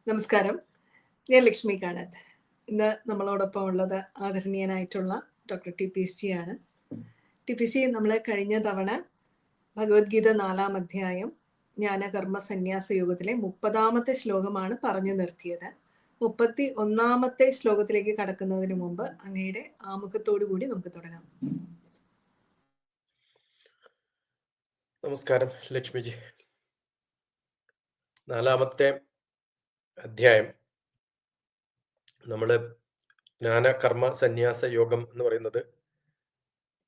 നമസ്കാരം. ഞാൻ ലക്ഷ്മി കാണത്ത്. ഇന്ന് നമ്മളോടൊപ്പം ഉള്ളത് ആദരണീയനായിട്ടുള്ള ഡോക്ടർ ടി.പി.എസ്.ജി ആണ്. ടി.പി.എസ്.ജി നമ്മള് കഴിഞ്ഞ തവണ ഭഗവത്ഗീത 4-ാം അധ്യായം ജ്ഞാനകർമ്മ സന്യാസ യോഗത്തിലെ 30-ാമത്തെ ശ്ലോകമാണ് പറഞ്ഞു നിർത്തിയത്. 31-ാമത്തെ ശ്ലോകത്തിലേക്ക് കടക്കുന്നതിന് മുമ്പ് അങ്ങയുടെ ആമുഖത്തോടു കൂടി നമുക്ക് തുടങ്ങാം. നമസ്കാരം ലക്ഷ്മിജി. 4-ാമത്തെ അധ്യായം നമ്മള് ജ്ഞാനകർമ്മ സന്യാസ യോഗം എന്ന് പറയുന്നത്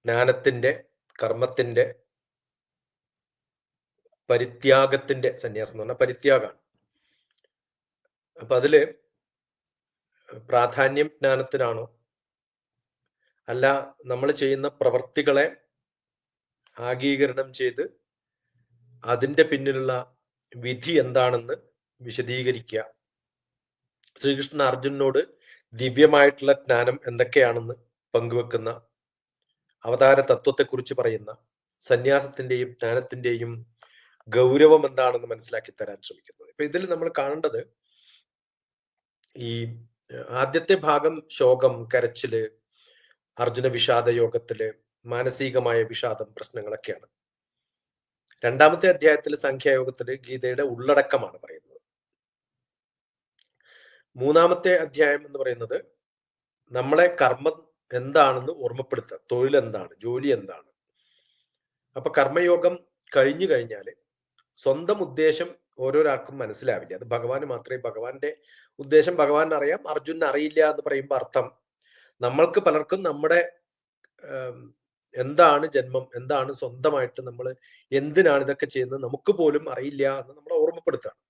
ജ്ഞാനത്തിന്റെ, കർമ്മത്തിന്റെ, പരിത്യാഗത്തിന്റെ സന്യാസം എന്ന് പറഞ്ഞാൽ പരിത്യാഗമാണ്. അപ്പൊ അതില് പ്രാധാന്യം ജ്ഞാനത്തിനാണോ അല്ല നമ്മൾ ചെയ്യുന്ന പ്രവർത്തികളെ ആഗീകരണം ചെയ്ത് അതിന്റെ പിന്നിലുള്ള വിധി എന്താണെന്ന് വിശദീകരിക്കുക. ശ്രീകൃഷ്ണൻ അർജുനനോട് ദിവ്യമായിട്ടുള്ള ജ്ഞാനം എന്തൊക്കെയാണെന്ന് പങ്കുവെക്കുന്ന, അവതാര തത്വത്തെക്കുറിച്ച് പറയുന്ന, സന്യാസത്തിന്റെയും ജ്ഞാനത്തിന്റെയും ഗൗരവം എന്താണെന്ന് മനസ്സിലാക്കി തരാൻ ശ്രമിക്കുന്നത്. ഇപ്പൊ ഇതിൽ നമ്മൾ കാണേണ്ടത് ഈ ആദ്യത്തെ ഭാഗം ശോകം, കരച്ചില്, അർജുന വിഷാദ യോഗത്തില് മാനസികമായ വിഷാദം, പ്രശ്നങ്ങളൊക്കെയാണ്. 2-ാമത്തെ അധ്യായത്തിൽ സംഖ്യായോഗത്തില് ഗീതയുടെ ഉള്ളടക്കമാണ് പറയുന്നത്. 3-ാമത്തെ അധ്യായം എന്ന് പറയുന്നത് നമ്മളെ കർമ്മം എന്താണെന്ന് ഓർമ്മപ്പെടുത്തുക, തൊഴിൽ എന്താണ്, ജോലി എന്താണ്. അപ്പൊ കർമ്മയോഗം കഴിഞ്ഞു കഴിഞ്ഞാല് സ്വന്തം ഉദ്ദേശം ഓരോരാൾക്കും മനസ്സിലാവില്ല. അത് ഭഗവാന് മാത്രമേ, ഭഗവാന്റെ ഉദ്ദേശം ഭഗവാൻ അറിയാം, അർജുനന് അറിയില്ല എന്ന് പറയുമ്പോൾ അർത്ഥം നമ്മൾക്ക് പലർക്കും നമ്മുടെ എന്താണ് ജന്മം, എന്താണ് സ്വന്തമായിട്ട് നമ്മൾ എന്തിനാണ് ഇതൊക്കെ ചെയ്യുന്നത് നമുക്ക് പോലും അറിയില്ല എന്ന് നമ്മളെ ഓർമ്മപ്പെടുത്തുകയാണ്.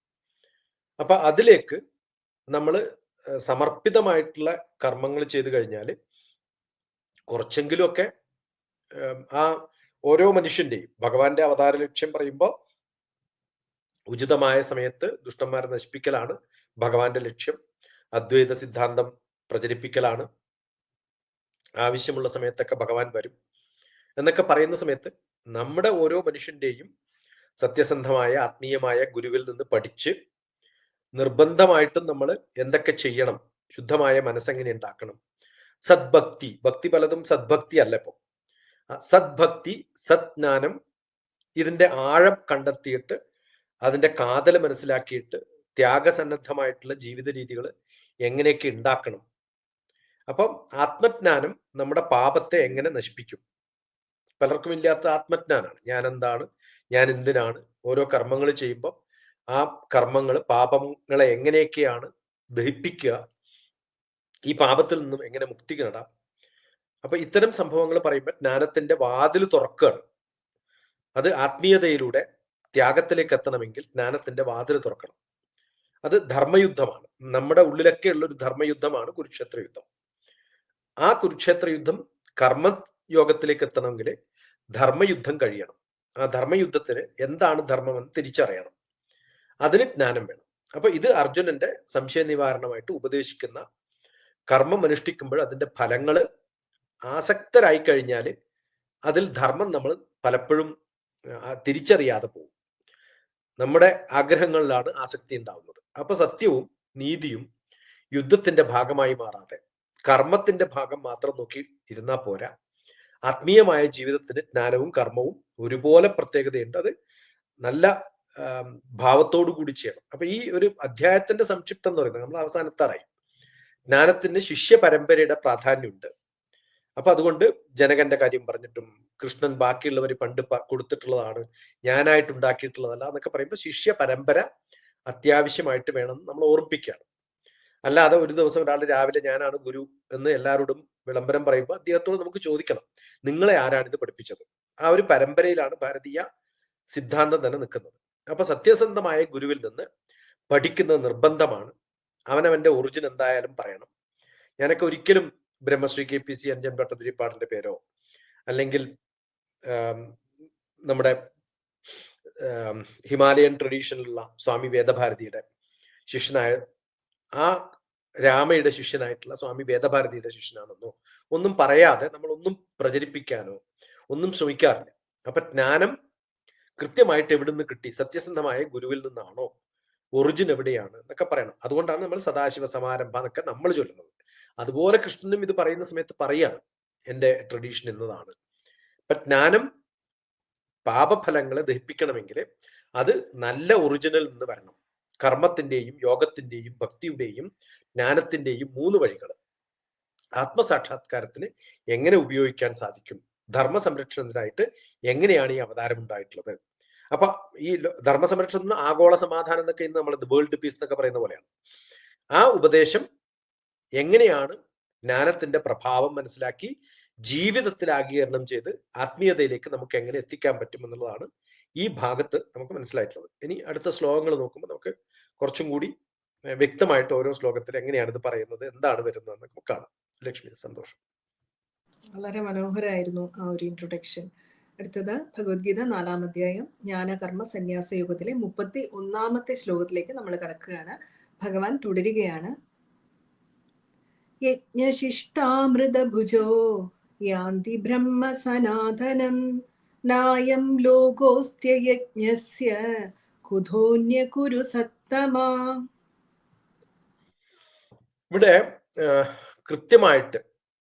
അപ്പൊ അതിലേക്ക് നമ്മൾ സമർപ്പിതമായിട്ടുള്ള കർമ്മങ്ങൾ ചെയ്തു കഴിഞ്ഞാൽ കുറച്ചെങ്കിലുമൊക്കെ ആ ഓരോ മനുഷ്യന്റെയും, ഭഗവാന്റെ അവതാര ലക്ഷ്യം പറയുമ്പോൾ ഉചിതമായ സമയത്ത് ദുഷ്ടന്മാരെ നശിപ്പിക്കലാണ് ഭഗവാന്റെ ലക്ഷ്യം. അദ്വൈത സിദ്ധാന്തം പ്രചരിപ്പിക്കലാണ്. ആവശ്യമുള്ള സമയത്തൊക്കെ ഭഗവാൻ വരും എന്നൊക്കെ പറയുന്ന സമയത്ത് നമ്മുടെ ഓരോ മനുഷ്യന്റെയും സത്യസന്ധമായ ആത്മീയമായ ഗുരുവിൽ നിന്ന് പഠിച്ച് നിർബന്ധമായിട്ടും നമ്മൾ എന്തൊക്കെ ചെയ്യണം, ശുദ്ധമായ മനസ്സെങ്ങനെ ഉണ്ടാക്കണം, സദ്ഭക്തി, ഭക്തി പലതും സദ്ഭക്തി അല്ല. ഇപ്പൊ സദ്ഭക്തി, സജ്ഞാനം, ഇതിന്റെ ആഴം കണ്ടെത്തിയിട്ട് അതിന്റെ കാതൽ മനസ്സിലാക്കിയിട്ട് ത്യാഗസന്നദ്ധമായിട്ടുള്ള ജീവിത രീതികൾ എങ്ങനെയൊക്കെ ഉണ്ടാക്കണം. അപ്പം ആത്മജ്ഞാനം നമ്മുടെ പാപത്തെ എങ്ങനെ നശിപ്പിക്കും. പലർക്കും ഇല്ലാത്ത ആത്മജ്ഞാനാണ്. ഞാൻ എന്താണ്, ഞാൻ എന്തിനാണ്, ഓരോ കർമ്മങ്ങൾ ചെയ്യുമ്പോൾ ആ കർമ്മങ്ങൾ, പാപങ്ങളെ എങ്ങനെയൊക്കെയാണ് ദഹിപ്പിക്കുക, ഈ പാപത്തിൽ നിന്നും എങ്ങനെ മുക്തി നേടാം. അപ്പൊ ഇത്തരം സംഭവങ്ങൾ പറയുമ്പോൾ ജ്ഞാനത്തിന്റെ വാതിൽ തുറക്കുകയാണ്. അത് ആത്മീയതയിലൂടെ ത്യാഗത്തിലേക്ക് എത്തണമെങ്കിൽ ജ്ഞാനത്തിന്റെ വാതിൽ തുറക്കണം. അത് ധർമ്മയുദ്ധമാണ്. നമ്മുടെ ഉള്ളിലൊക്കെ ഉള്ള ഒരു ധർമ്മയുദ്ധമാണ് കുരുക്ഷേത്ര യുദ്ധം. ആ കുരുക്ഷേത്ര യുദ്ധം കർമ്മയോഗത്തിലേക്ക് എത്തണമെങ്കിൽ ധർമ്മയുദ്ധം കഴിയണം. ആ ധർമ്മയുദ്ധത്തിന് എന്താണ് ധർമ്മമെന്ന് തിരിച്ചറിയണം. അതിന് ജ്ഞാനം വേണം. അപ്പൊ ഇത് അർജുനന്റെ സംശയ നിവാരണമായിട്ട് ഉപദേശിക്കുന്ന, കർമ്മം അനുഷ്ഠിക്കുമ്പോൾ അതിന്റെ ഫലങ്ങൾ ആസക്തരായി കഴിഞ്ഞാൽ അതിൽ ധർമ്മം നമ്മൾ പലപ്പോഴും തിരിച്ചറിയാതെ പോകും. നമ്മുടെ ആഗ്രഹങ്ങളിലാണ് ആസക്തി ഉണ്ടാവുന്നത്. അപ്പൊ സത്യവും നീതിയും യുദ്ധത്തിന്റെ ഭാഗമായി മാറാതെ കർമ്മത്തിന്റെ ഭാഗം മാത്രം നോക്കി ഇരുന്നാൽ പോരാ. ആത്മീയമായ ജീവിതത്തിന് ജ്ഞാനവും കർമ്മവും ഒരുപോലെ പ്രത്യേകതയുണ്ട്. അത് നല്ല ഭാവത്തോടു കൂടി ചെയ്യണം. അപ്പൊ ഈ ഒരു അധ്യായത്തിന്റെ സംക്ഷിപ്തം എന്ന് പറയുന്നത് നമ്മൾ അവസാനത്താറായി. ജ്ഞാനത്തിന് ശിഷ്യ പരമ്പരയുടെ പ്രാധാന്യമുണ്ട്. അപ്പൊ അതുകൊണ്ട് ജനകന്റെ കാര്യം പറഞ്ഞിട്ടും കൃഷ്ണൻ ബാക്കിയുള്ളവർ പണ്ട് കൊടുത്തിട്ടുള്ളതാണ്, ഞാനായിട്ട് ഉണ്ടാക്കിയിട്ടുള്ളതല്ല എന്നൊക്കെ പറയുമ്പോൾ ശിഷ്യ പരമ്പര അത്യാവശ്യമായിട്ട് വേണം നമ്മൾ ഓർമ്മിപ്പിക്കുകയാണ്. അല്ലാതെ ഒരു ദിവസം ഒരാൾ രാവിലെ ഞാനാണ് ഗുരു എന്ന് എല്ലാവരോടും വിളംബരം പറയുമ്പോൾ അദ്ദേഹത്തോട് നമുക്ക് ചോദിക്കണം, നിങ്ങളെ ആരാണ് ഇത് പഠിപ്പിച്ചത്? ആ ഒരു പരമ്പരയിലാണ് ഭാരതീയ സിദ്ധാന്തം തന്നെ നിൽക്കുന്നത്. അപ്പൊ സത്യസന്ധമായ ഗുരുവിൽ നിന്ന് പഠിക്കുന്നത് നിർബന്ധമാണ്. അവനവന്റെ ഒറിജിൻ എന്തായാലും പറയണം. ഞാനൊക്കെ ഒരിക്കലും ബ്രഹ്മശ്രീ KPC അഞ്ജൻ ഭട്ടതിരിപ്പാടിന്റെ പേരോ അല്ലെങ്കിൽ നമ്മുടെ ഹിമാലയൻ ട്രഡീഷനിലുള്ള സ്വാമി വേദഭാരതിയുടെ ശിഷ്യനായ, ആ രാമയുടെ ശിഷ്യനായിട്ടുള്ള സ്വാമി വേദഭാരതിയുടെ ശിഷ്യനാണെന്നോ ഒന്നും പറയാതെ നമ്മളൊന്നും പ്രചരിപ്പിക്കാനോ ഒന്നും ശ്രമിക്കാറില്ല. അപ്പൊ ജ്ഞാനം കൃത്യമായിട്ട് എവിടെ നിന്ന് കിട്ടി? സത്യസന്ധമായ ഗുരുവിൽ നിന്നാണോ? ഒറിജിൻ എവിടെയാണ് എന്നൊക്കെ പറയണം. അതുകൊണ്ടാണ് നമ്മൾ സദാശിവ സമാരംഭ എന്നൊക്കെ നമ്മൾ ചൊല്ലുന്നത്. അതുപോലെ കൃഷ്ണനും ഇത് പറയുന്ന സമയത്ത് പറയാണ്, എന്റെ ട്രഡീഷൻ എന്നതാണ്. അപ്പൊ ജ്ഞാനം പാപഫലങ്ങളെ ദഹിപ്പിക്കണമെങ്കിൽ അത് നല്ല ഒറിജിനൽ നിന്ന് വരണം. കർമ്മത്തിന്റെയും യോഗത്തിന്റെയും ഭക്തിയുടെയും ജ്ഞാനത്തിന്റെയും 3 വഴികൾ ആത്മസാക്ഷാത്കാരത്തിന് എങ്ങനെ ഉപയോഗിക്കാൻ സാധിക്കും, ധർമ്മ സംരക്ഷണത്തിനായിട്ട് എങ്ങനെയാണ് ഈ അവതാരം ഉണ്ടായിട്ടുള്ളത്. അപ്പൊ ഈ ധർമ്മ സംരക്ഷണത്തിന് ആഗോള സമാധാനം എന്നൊക്കെ ഇന്ന് നമ്മൾ വേൾഡ് പീസ് എന്നൊക്കെ പറയുന്ന പോലെയാണ്. ആ ഉപദേശം എങ്ങനെയാണ് ജ്ഞാനത്തിന്റെ പ്രഭാവം മനസ്സിലാക്കി ജീവിതത്തിൽ ആഗീകരണം ചെയ്ത് ആത്മീയതയിലേക്ക് നമുക്ക് എങ്ങനെ എത്തിക്കാൻ പറ്റും എന്നുള്ളതാണ് ഈ ഭാഗത്ത് നമുക്ക് മനസ്സിലായിട്ടുള്ളത്. ഇനി അടുത്ത ശ്ലോകങ്ങൾ നോക്കുമ്പോൾ നമുക്ക് കുറച്ചും കൂടി വ്യക്തമായിട്ട് ഓരോ ശ്ലോകത്തിൽ എങ്ങനെയാണ് ഇത് പറയുന്നത്, എന്താണ് വരുന്നത് എന്നൊക്കെ കാണാം. ലക്ഷ്മി, സന്തോഷം. വളരെ മനോഹരമായിരുന്നു ആ ഒരു ഇൻട്രൊഡക്ഷൻ. അടുത്തത് ഭഗവത്ഗീത 4-ാം അധ്യായം ജ്ഞാനകർമ്മ സന്യാസ യോഗത്തിലെ 31-ാമത്തെ ശ്ലോകത്തിലേക്ക് നമ്മൾ കടക്കുകയാണ്. ഭഗവാൻ തുടരുകയാണ്. യജ്ഞശിഷ്ടാമൃതഭുജോ യാന്തി ബ്രഹ്മ സനാതനം നായം ലോകോസ്ത്യയജ്ഞസ്യ കുതോന്യ കുരു സത്തമാ. ഇവിടെ കൃത്യമായിട്ട്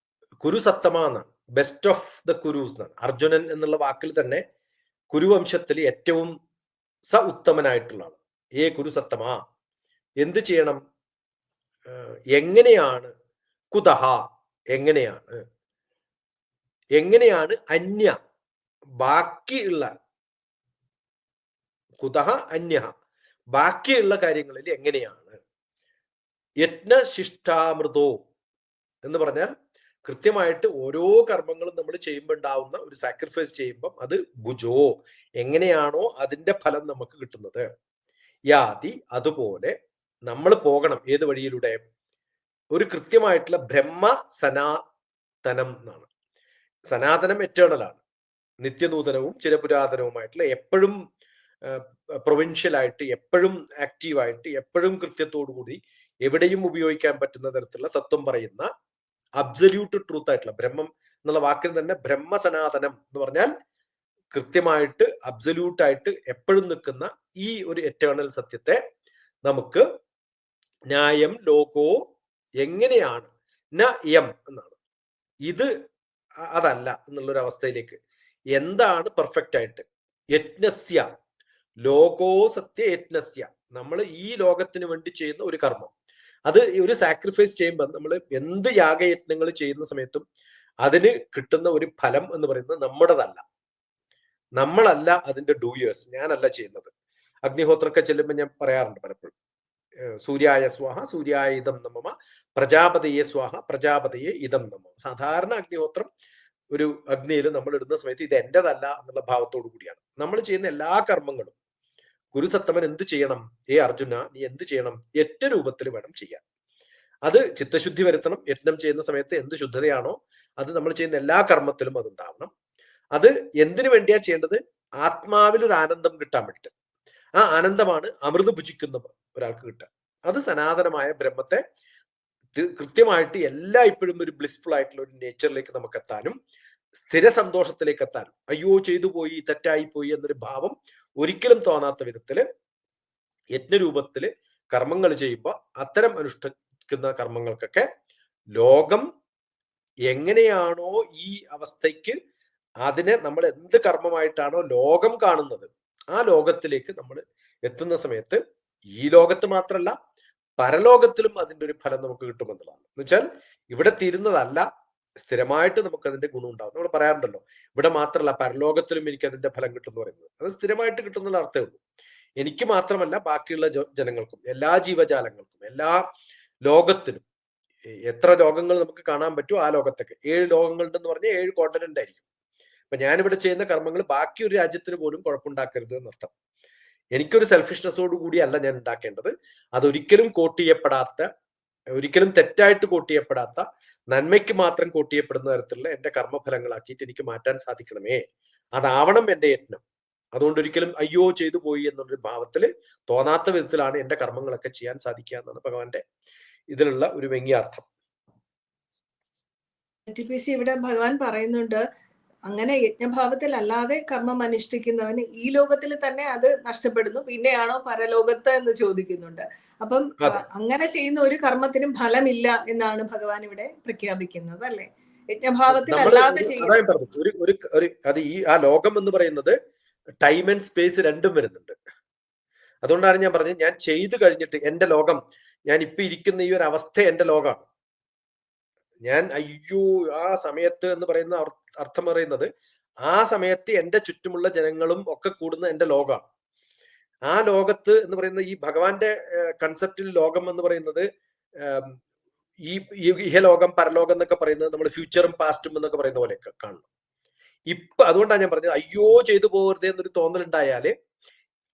കുരുസത്തമ എന്നാണ്, ബെസ്റ്റ് ഓഫ് ദ കുരുസ് എന്നാണ്. അർജുനൻ എന്നുള്ള വാക്കിൽ തന്നെ കുരുവംശത്തിൽ ഏറ്റവും ഉത്തമനായിട്ടുള്ളതാണ്. കുരുസത്തമ. എന്ത് ചെയ്യണം, എങ്ങനെയാണ്, കുതഹ എങ്ങനെയാണ് അന്യ ബാക്കിയുള്ള, കുതഹ അന്യ ബാക്കിയുള്ള കാര്യങ്ങളിൽ എങ്ങനെയാണ്, യജ്ഞശിഷ്ടാമൃതോ എന്ന് പറഞ്ഞാൽ കൃത്യമായിട്ട് ഓരോ കർമ്മങ്ങളും നമ്മൾ ചെയ്യുമ്പോൾ ഉണ്ടാവുന്ന ഒരു സാക്രിഫൈസ് ചെയ്യുമ്പം അത് ഭുജോ എങ്ങനെയാണോ അതിന്റെ ഫലം നമുക്ക് കിട്ടുന്നത്, യാതി അതുപോലെ നമ്മൾ പോകണം. ഏത് വഴിയിലൂടെ? ഒരു കൃത്യമായിട്ടുള്ള ബ്രഹ്മ സനാതനം എന്നാണ്. സനാതനം എറ്റേണലാണ്, നിത്യനൂതനവും ചിരപുരാതനവുമായിട്ടുള്ള, എപ്പോഴും പ്രൊവിൻഷ്യലായിട്ട്, എപ്പോഴും ആക്റ്റീവായിട്ട്, എപ്പോഴും കൃത്യത്തോടു കൂടി എവിടെയും ഉപയോഗിക്കാൻ പറ്റുന്ന തരത്തിലുള്ള തത്വം പറയുന്ന അബ്സല്യൂട്ട് ട്രൂത്ത് ആയിട്ടുള്ള ബ്രഹ്മം എന്നുള്ള വാക്കിൽ തന്നെ ബ്രഹ്മസനാതനം എന്ന് പറഞ്ഞാൽ കൃത്യമായിട്ട് അബ്സല്യൂട്ട് ആയിട്ട് എപ്പോഴും നിൽക്കുന്ന ഈ ഒരു എറ്റേണൽ സത്യത്തെ നമുക്ക് ന്യായം ലോകോ എങ്ങനെയാണ് യം എന്നാണ്. ഇത് അതല്ല എന്നുള്ളൊരു അവസ്ഥയിലേക്ക് എന്താണ് പെർഫെക്റ്റ് ആയിട്ട്, യജ്ഞസ്യ ലോകോ സത്യ യജ്ഞസ്യ, നമ്മൾ ഈ ലോകത്തിന് വേണ്ടി ചെയ്യുന്ന ഒരു കർമ്മം, അത് ഒരു സാക്രിഫൈസ് ചെയ്യുമ്പോൾ നമ്മൾ എന്ത് യാഗയജ്ഞങ്ങൾ ചെയ്യുന്ന സമയത്തും അതിന് കിട്ടുന്ന ഒരു ഫലം എന്ന് പറയുന്നത് നമ്മുടേതല്ല, നമ്മളല്ല അതിന്റെ ഡൂയേഴ്സ്, ഞാനല്ല ചെയ്യുന്നത്. അഗ്നിഹോത്രമൊക്കെ ചെല്ലുമ്പോൾ ഞാൻ പറയാറുണ്ട് പലപ്പോഴും, സൂര്യായ സ്വാഹ സൂര്യായ ഇതം നമമ, പ്രജാപതയെ സ്വാഹ പ്രജാപതയെ ഇതം നമമ. സാധാരണ അഗ്നിഹോത്രം ഒരു അഗ്നിയിൽ നമ്മൾ ഇടുന്ന സമയത്ത് ഇത് എന്റേതല്ല എന്നുള്ള ഭാവത്തോടു കൂടിയാണ് നമ്മൾ ചെയ്യുന്ന എല്ലാ കർമ്മങ്ങളും. ഗുരുസത്തമൻ എന്ത് ചെയ്യണം? അർജുന, നീ എന്ത് ചെയ്യണം? യജ്ഞ രൂപത്തിൽ വേണം ചെയ്യാൻ. അത് ചിത്തശുദ്ധി വരുത്തണം. യജ്ഞം ചെയ്യുന്ന സമയത്ത് എന്ത് ശുദ്ധതയാണോ അത് നമ്മൾ ചെയ്യുന്ന എല്ലാ കർമ്മത്തിലും അതുണ്ടാവണം. അത് എന്തിനു വേണ്ടിയാ ചെയ്യേണ്ടത്? ആത്മാവിൽ ഒരു ആനന്ദം കിട്ടാൻ വേണ്ടിയിട്ട്. ആ ആനന്ദമാണ് അമൃത് ഭുജിക്കുന്ന ഒരാൾക്ക് കിട്ടുക. അത് സനാതനമായ ബ്രഹ്മത്തെ കൃത്യമായിട്ട് ഇപ്പോഴും ഒരു ബ്ലിസ്ഫുൾ ആയിട്ടുള്ള ഒരു നേച്ചറിലേക്ക് നമുക്ക് എത്താനും സ്ഥിര സന്തോഷത്തിലേക്ക് എത്താനും, അയ്യോ ചെയ്തു പോയി, തെറ്റായി പോയി എന്നൊരു ഭാവം ഒരിക്കലും തോന്നാത്ത വിധത്തില് യജ്ഞരൂപത്തില് കർമ്മങ്ങൾ ചെയ്യുമ്പോൾ അത്തരം അനുഷ്ഠിക്കുന്ന കർമ്മങ്ങൾക്കൊക്കെ ലോകം എങ്ങനെയാണോ ഈ അവസ്ഥയ്ക്ക്, അതിനെ നമ്മൾ എന്ത് കർമ്മമായിട്ടാണോ ലോകം കാണുന്നത് ആ ലോകത്തിലേക്ക് നമ്മൾ എത്തുന്ന സമയത്ത് ഈ ലോകത്ത് മാത്രമല്ല പരലോകത്തിലും അതിന്റെ ഒരു ഫലം നമുക്ക് കിട്ടുമെന്നുള്ളതാണ്. എന്ന് വെച്ചാൽ ഇവിടെ തീരുന്നതല്ല, സ്ഥിരമായിട്ട് നമുക്ക് അതിന്റെ ഗുണം ഉണ്ടാവും. നമ്മൾ പറയാറുണ്ടല്ലോ, ഇവിടെ മാത്രമല്ല പരലോകത്തിലും എനിക്ക് അതിന്റെ ഫലം കിട്ടും എന്ന് പറയുന്നത്. അത് സ്ഥിരമായിട്ട് കിട്ടുന്നുള്ള അർത്ഥമേ ഉള്ളൂ. എനിക്ക് മാത്രമല്ല ബാക്കിയുള്ള ജനങ്ങൾക്കും, എല്ലാ ജീവജാലങ്ങൾക്കും, എല്ലാ ലോകത്തിനും. എത്ര ലോകങ്ങൾ നമുക്ക് കാണാൻ പറ്റുമോ ആ ലോകത്തൊക്കെ 7 ലോകങ്ങളുണ്ടെന്ന് പറഞ്ഞാൽ 7 കോണ്ടിനെന്റ് ആയിരിക്കും. അപ്പൊ ഞാനിവിടെ ചെയ്യുന്ന കർമ്മങ്ങൾ ബാക്കി ഒരു രാജ്യത്തിന് പോലും കുഴപ്പമുണ്ടാക്കരുത് എന്നർത്ഥം. എനിക്കൊരു സെൽഫിഷ്നെസ്സോട് കൂടിയല്ല ഞാൻ ഉണ്ടാക്കേണ്ടത്. അതൊരിക്കലും കോട്ട് ചെയ്യപ്പെടാത്ത, ഒരിക്കലും തെറ്റായിട്ട് കോട്ട് ചെയ്യപ്പെടാത്ത, നന്മയ്ക്ക് മാത്രം കോട്ട് ചെയ്യപ്പെടുന്ന തരത്തിലുള്ള എന്റെ കർമ്മഫലങ്ങളാക്കിയിട്ട് എനിക്ക് മാറ്റാൻ സാധിക്കണമേ. അതാവണം എന്റെ യത്നം. അതുകൊണ്ട് ഒരിക്കലും അയ്യോ ചെയ്തു പോയി എന്നുള്ളൊരു ഭാവത്തില് തോന്നാത്ത വിധത്തിലാണ് എന്റെ കർമ്മങ്ങളൊക്കെ ചെയ്യാൻ സാധിക്കുക എന്നാണ് ഭഗവാന്റെ ഇതിലുള്ള ഒരു വ്യംഗ്യാർത്ഥം. ഇവിടെ ഭഗവാൻ പറയുന്നുണ്ട്, അങ്ങനെ യജ്ഞഭാവത്തിൽ അല്ലാതെ കർമ്മം അനുഷ്ഠിക്കുന്നവന് ഈ ലോകത്തിൽ തന്നെ അത് നഷ്ടപ്പെടുന്നു, പിന്നെയാണോ പരലോകത്ത് എന്ന് ചോദിക്കുന്നുണ്ട്. അപ്പം അതെ. അങ്ങനെ ചെയ്യുന്ന ഒരു കർമ്മത്തിനും ഫലമില്ല എന്നാണ് ഭഗവാൻ ഇവിടെ പ്രഖ്യാപിക്കുന്നത്, അല്ലേ? യജ്ഞഭാവത്തിൽ നമ്മൾ അല്ലാതെ അതാ ചെയ്യുന്നു. ഞാൻ പറഞ്ഞത്, ഒരു അത് ആ ലോകം എന്ന് പറയുന്നത് ടൈം ആൻഡ് സ്പേസ് രണ്ടും വരുന്നുണ്ട്. അതുകൊണ്ടാണ് ഞാൻ പറഞ്ഞത്, ഞാൻ ചെയ്തു കഴിഞ്ഞിട്ട് എന്റെ ലോകം, ഞാൻ ഇപ്പൊ ഇരിക്കുന്ന ഈ ഒരു അവസ്ഥ എന്റെ ലോകമാണ്. ഞാൻ അയ്യോ ആ സമയത്ത് എന്ന് പറയുന്ന അർത്ഥം പറയുന്നത്, ആ സമയത്ത് എന്റെ ചുറ്റുമുള്ള ജനങ്ങളും ഒക്കെ കൂടുന്ന എന്റെ ലോകമാണ്. ആ ലോകത്ത് എന്ന് പറയുന്ന ഈ ഭഗവാന്റെ കൺസെപ്റ്റിൽ ലോകം എന്ന് പറയുന്നത് ഈ ഇഹലോകം പരലോകം എന്നൊക്കെ പറയുന്നത് നമ്മൾ ഫ്യൂച്ചറും പാസ്റ്റും എന്നൊക്കെ പറയുന്ന പോലെ കാണണം. ഇപ്പൊ അതുകൊണ്ടാണ് ഞാൻ പറഞ്ഞത്, അയ്യോ ചെയ്തു പോകരുതേ എന്നൊരു തോന്നലുണ്ടായാല്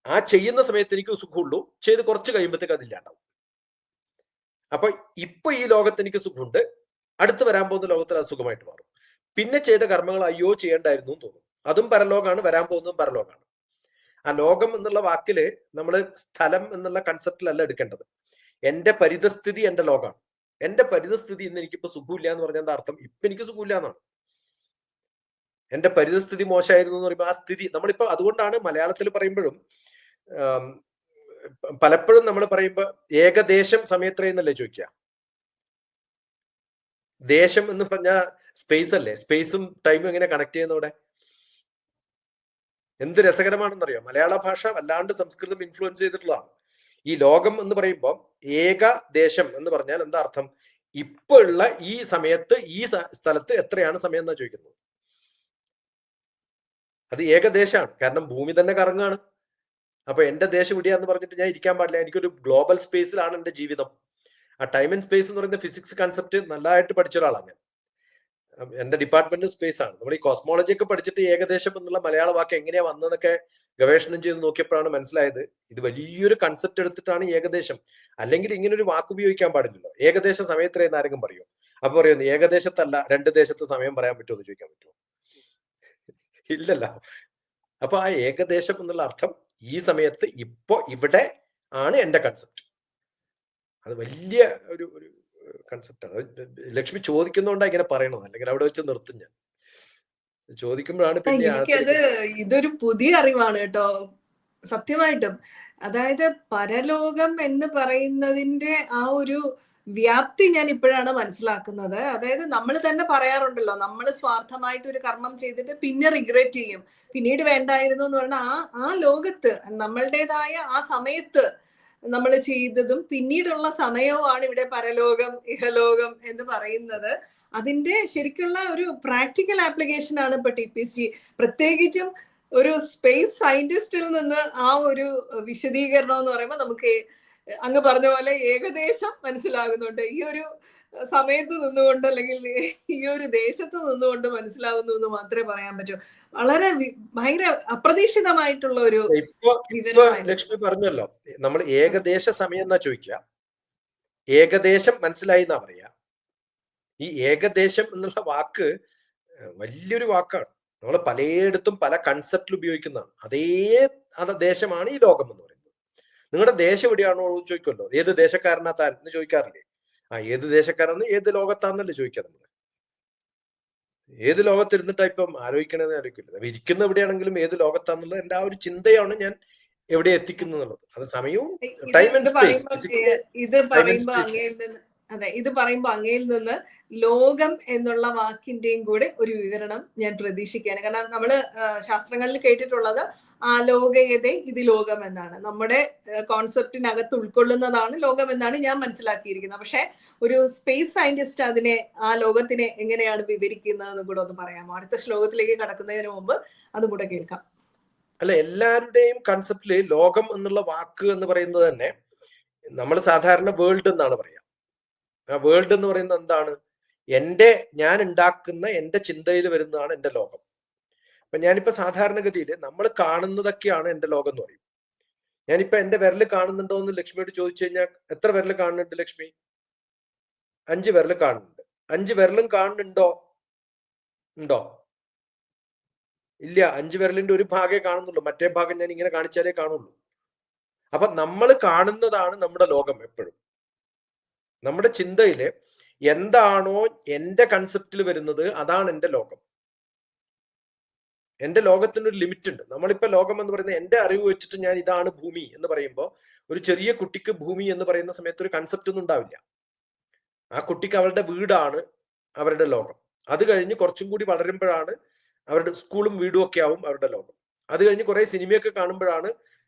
ആ ചെയ്യുന്ന സമയത്ത് എനിക്ക് സുഖമുള്ളൂ, ചെയ്ത് കുറച്ച് കഴിയുമ്പോഴത്തേക്ക് അതില്ലാണ്ടാവും. അപ്പൊ ഇപ്പൊ ഈ ലോകത്ത് എനിക്ക് സുഖമുണ്ട്, അടുത്ത് വരാൻ പോകുന്ന ലോകത്തിൽ അത് സുഖമായിട്ട് മാറും. പിന്നെ ചെയ്ത കർമ്മങ്ങൾ അയ്യോ ചെയ്യേണ്ടായിരുന്നു എന്ന് തോന്നും. അതും പരലോകമാണ്, വരാൻ പോകുന്നതും പരലോകമാണ്. ആ ലോകം എന്നുള്ള വാക്കില് നമ്മൾ സ്ഥലം എന്നുള്ള കൺസെപ്റ്റിലല്ല എടുക്കേണ്ടത്. എന്റെ പരിതസ്ഥിതി എന്റെ ലോകമാണ്. എന്റെ പരിതസ്ഥിതി ഇന്ന് എനിക്കിപ്പോ സുഖമില്ല എന്ന് പറഞ്ഞാൽ എന്താ അർത്ഥം? ഇപ്പൊ എനിക്ക് സുഖമില്ല എന്നാണ്. എന്റെ പരിതസ്ഥിതി മോശമായിരുന്നു എന്ന് പറയുമ്പോൾ ആ സ്ഥിതി നമ്മളിപ്പോ, അതുകൊണ്ടാണ് മലയാളത്തിൽ പറയുമ്പോഴും പലപ്പോഴും നമ്മൾ പറയുമ്പോ ഏകദേശം സമയത്രയെന്നല്ലേ ചോദിക്കുക. ദേശം എന്ന് പറഞ്ഞ സ്പേസ് അല്ലേ? സ്പേസും ടൈമും എങ്ങനെ കണക്ട് ചെയ്യുന്നവിടെ? എന്ത് രസകരമാണെന്നറിയോ? മലയാള ഭാഷ വല്ലാണ്ട് സംസ്കൃതം ഇൻഫ്ലുവൻസ് ചെയ്തിട്ടുള്ളതാണ്. ഈ ലോകം എന്ന് പറയുമ്പോൾ ഏകദേശം എന്ന് പറഞ്ഞാൽ എന്താ അർത്ഥം? ഇപ്പൊ ഉള്ള ഈ സമയത്ത് ഈ സ്ഥലത്ത് എത്രയാണ് സമയം എന്നാ ചോദിക്കുന്നത്. അത് ഏകദേശമാണ്, കാരണം ഭൂമി തന്നെ കറങ്ങാണ്. അപ്പൊ എന്റെ ദേശം ഇവിടെയാന്ന് പറഞ്ഞിട്ട് ഞാൻ ഇരിക്കാൻ പാടില്ല. എനിക്കൊരു ഗ്ലോബൽ സ്പേസിലാണ് എന്റെ ജീവിതം. ആ ടൈം ആൻഡ് സ്പേസ് എന്ന് പറയുന്ന ഫിസിക്സ് കൺസെപ്റ്റ് നല്ലതായിട്ട് പഠിച്ച ഒരാളാണ് ഞാൻ. എന്റെ ഡിപ്പാർട്ട്മെന്റ് സ്പേസ് ആണ്. നമ്മൾ ഈ കോസ്മോളജി ഒക്കെ പഠിച്ചിട്ട് ഏകദേശം എന്നുള്ള മലയാള വാക്ക് എങ്ങനെയാ വന്നതെന്നൊക്കെ ഗവേഷണം ചെയ്ത് നോക്കിയപ്പോഴാണ് മനസ്സിലായത്, ഇത് വലിയൊരു കൺസെപ്റ്റ് എടുത്തിട്ടാണ് ഏകദേശം. അല്ലെങ്കിൽ ഇങ്ങനെ ഒരു വാക്ക് ഉപയോഗിക്കാൻ പാടില്ലല്ലോ. ഏകദേശം സമയത്രയെന്ന് ആരെങ്കിലും പറയോ? അപ്പൊ പറയുന്നത് ഏകദേശത്തല്ല, 2 ദേശത്തെ സമയം പറയാൻ പറ്റുമോ എന്ന് ചോദിക്കാൻ പറ്റുമോ? ഇല്ലല്ലോ. അപ്പൊ ആ ഏകദേശം എന്നുള്ള അർത്ഥം ഈ സമയത്ത് ഇപ്പൊ ഇവിടെ ആണ് എന്റെ കൺസെപ്റ്റ്. അത് വലിയ ഒരു കൺസെപ്റ്റാണ്. ലക്ഷ്മി ചോദിക്കുന്നതുകൊണ്ടാണ് ഇങ്ങനെ പറയണത്, അല്ലെങ്കിൽ അവിടെ വെച്ച് നിർത്തും ഞാൻ. ചോദിക്കുമ്പോഴാണ് പിന്നെ എനിക്കത് ഇതൊരു പുതിയ അറിവാണ് കേട്ടോ, സത്യമായിട്ടും. അതായത് പരലോകം എന്ന് പറയുന്നതിന്റെ ആ ഒരു വ്യാപ്തി ഞാൻ ഇപ്പോഴാണ് മനസ്സിലാക്കുന്നത്. അതായത് നമ്മൾ തന്നെ പറയാറുണ്ടല്ലോ, നമ്മൾ സ്വാർത്ഥമായിട്ട് ഒരു കർമ്മം ചെയ്തിട്ട് പിന്നെ റിഗ്രറ്റ് ചെയ്യും, പിന്നീട് വേണ്ടായിരുന്നു എന്ന് പറഞ്ഞാൽ ആ ലോകത്ത് നമ്മളുടേതായ ആ സമയത്ത് നമ്മൾ ചെയ്തതും പിന്നീടുള്ള സമയവുമാണ് ഇവിടെ പരലോകം ഇഹലോകം എന്ന് പറയുന്നത്. അതിന്റെ ശരിക്കുള്ള ഒരു പ്രാക്ടിക്കൽ ആപ്ലിക്കേഷൻ ആണ് ഇപ്പൊ TPC. പ്രത്യേകിച്ചും ഒരു സ്പേസ് സയന്റിസ്റ്റിൽ നിന്ന് ആ ഒരു വിശദീകരണം എന്ന് പറയുമ്പോൾ നമുക്ക് അങ്ങ് പറഞ്ഞ പോലെ ഏകദേശം മനസ്സിലാകുന്നുണ്ട്. ഈ ഒരു സമയത്ത് നിന്നുകൊണ്ട് അല്ലെങ്കിൽ ഈ ഒരു ദേശത്ത് നിന്നുകൊണ്ട് മനസ്സിലാകുന്നു എന്ന് മാത്രമേ പറയാൻ പറ്റൂ. വളരെ ഭയങ്കര അപ്രതീക്ഷിതമായിട്ടുള്ള ഒരു ഇപ്പൊ വിവരമായിരുന്നു. ലക്ഷ്മി പറഞ്ഞല്ലോ, നമ്മൾ ഏകദേശ സമയം എന്നാ ചോദിക്കുക, ഏകദേശം മനസ്സിലായി എന്നാ പറയാ. ഈ ഏകദേശം എന്നുള്ള വാക്ക് വലിയൊരു വാക്കാണ്. നമ്മൾ പലയിടത്തും പല കൺസെപ്റ്റിൽ ഉപയോഗിക്കുന്നതാണ്. അതേ ദേശമാണ് ഈ ലോകം എന്ന് പറയുന്നത്. നിങ്ങളുടെ ദേശം എവിടെയാണോ ചോദിക്കുമല്ലോ, ഏത് ദേശക്കാരനാ താൻ എന്ന് ചോദിക്കാറില്ലേ? ആ ഏത് ദേശക്കാരെന്ന് ഏത് ലോകത്താന്നല്ലേ ചോദിക്കുക നമ്മൾ. ഏത് ലോകത്തിരുന്നിട്ടാ ഇപ്പം ആലോചിക്കണമെന്ന് ആലോചിക്കില്ല. ഇരിക്കുന്ന എവിടെയാണെങ്കിലും ഏത് ലോകത്താന്നുള്ളത് എന്റെ ആ ഒരു ചിന്തയാണ് ഞാൻ എവിടെ എത്തിക്കുന്നു എന്നുള്ളത്. അത് സമയവും ടൈം ആൻഡ് സ്പേസ്, ഇത് പറയുമ്പോ അങ്ങയിൽ നിന്ന്, അതെ, ഇത് പറയുമ്പോ അങ്ങയിൽ നിന്ന് ലോകം എന്നുള്ള വാക്കിന്റെയും കൂടെ ഒരു വിവരണം ഞാൻ പ്രതീക്ഷിക്കുകയാണ്. കാരണം നമ്മള് ശാസ്ത്രങ്ങളിൽ കേട്ടിട്ടുള്ളത് ആലോകയതേ ഇത് ലോകം എന്നാണ്. നമ്മുടെ കോൺസെപ്റ്റിനകത്ത് ഉൾക്കൊള്ളുന്നതാണ് ലോകം എന്നാണ് ഞാൻ മനസ്സിലാക്കിയിരിക്കുന്നത്. പക്ഷെ ഒരു സ്പേസ് സയന്റിസ്റ്റ് അതിനെ, ആ ലോകത്തിനെ എങ്ങനെയാണ് വിവരിക്കുന്നതെന്ന് കൂടെ ഒന്ന് പറയാമോ? അടുത്ത ശ്ലോകത്തിലേക്ക് കടക്കുന്നതിന് മുമ്പ് അതും കൂടെ കേൾക്കാം. അല്ല, എല്ലാവരുടെയും കൺസെപ്റ്റില് ലോകം എന്നുള്ള വാക്ക് എന്ന് പറയുന്നത് തന്നെ നമ്മൾ സാധാരണ വേൾഡ് എന്നാണ് പറയാ. ആ വേൾഡ് എന്ന് പറയുന്നത് എന്താണ്? ഞാൻ ഉണ്ടാക്കുന്ന എന്റെ ചിന്തയിൽ വരുന്നതാണ് എന്റെ ലോകം. അപ്പൊ ഞാനിപ്പോ സാധാരണഗതിയിൽ നമ്മൾ കാണുന്നതൊക്കെയാണ് എന്റെ ലോകം എന്ന് പറയും. ഞാനിപ്പോ എന്റെ വിരല് കാണുന്നുണ്ടോ എന്ന് ലക്ഷ്മിയോട് ചോദിച്ചു കഴിഞ്ഞാൽ എത്ര വിരല് കാണുന്നുണ്ട് ലക്ഷ്മി? 5 വിരല് കാണുന്നുണ്ട്. 5 വിരലും കാണുന്നുണ്ടോ? ഉണ്ടോ? ഇല്ല. 5 വിരലിന്റെ ഒരു ഭാഗമേ കാണുന്നുള്ളൂ, മറ്റേ ഭാഗം ഞാൻ ഇങ്ങനെ കാണിച്ചാലേ കാണുള്ളൂ. അപ്പൊ നമ്മൾ കാണുന്നതാണ് നമ്മുടെ ലോകം. എപ്പോഴും നമ്മുടെ ചിന്തയില് എന്താണോ എന്റെ കൺസെപ്റ്റിൽ വരുന്നത് അതാണ് എന്റെ ലോകം. എന്റെ ലോകത്തിനൊരു ലിമിറ്റ് ഉണ്ട്. നമ്മളിപ്പോ ലോകം എന്ന് പറയുന്നത് എന്റെ അറിവ് വെച്ചിട്ട് ഞാൻ ഇതാണ് ഭൂമി എന്ന് പറയുമ്പോൾ ഒരു ചെറിയ കുട്ടിക്ക് ഭൂമി എന്ന് പറയുന്ന സമയത്ത് ഒരു കൺസെപ്റ്റ് ഒന്നും ഉണ്ടാവില്ല. ആ കുട്ടിക്ക് അവരുടെ വീടാണ് അവരുടെ ലോകം. അത് കഴിഞ്ഞ് കുറച്ചും കൂടി വളരുമ്പോഴാണ് അവരുടെ സ്കൂളും വീടും ഒക്കെ ആവും അവരുടെ ലോകം. അത് കഴിഞ്ഞ് കുറെ സിനിമയൊക്കെ കാണുമ്പോഴാണ്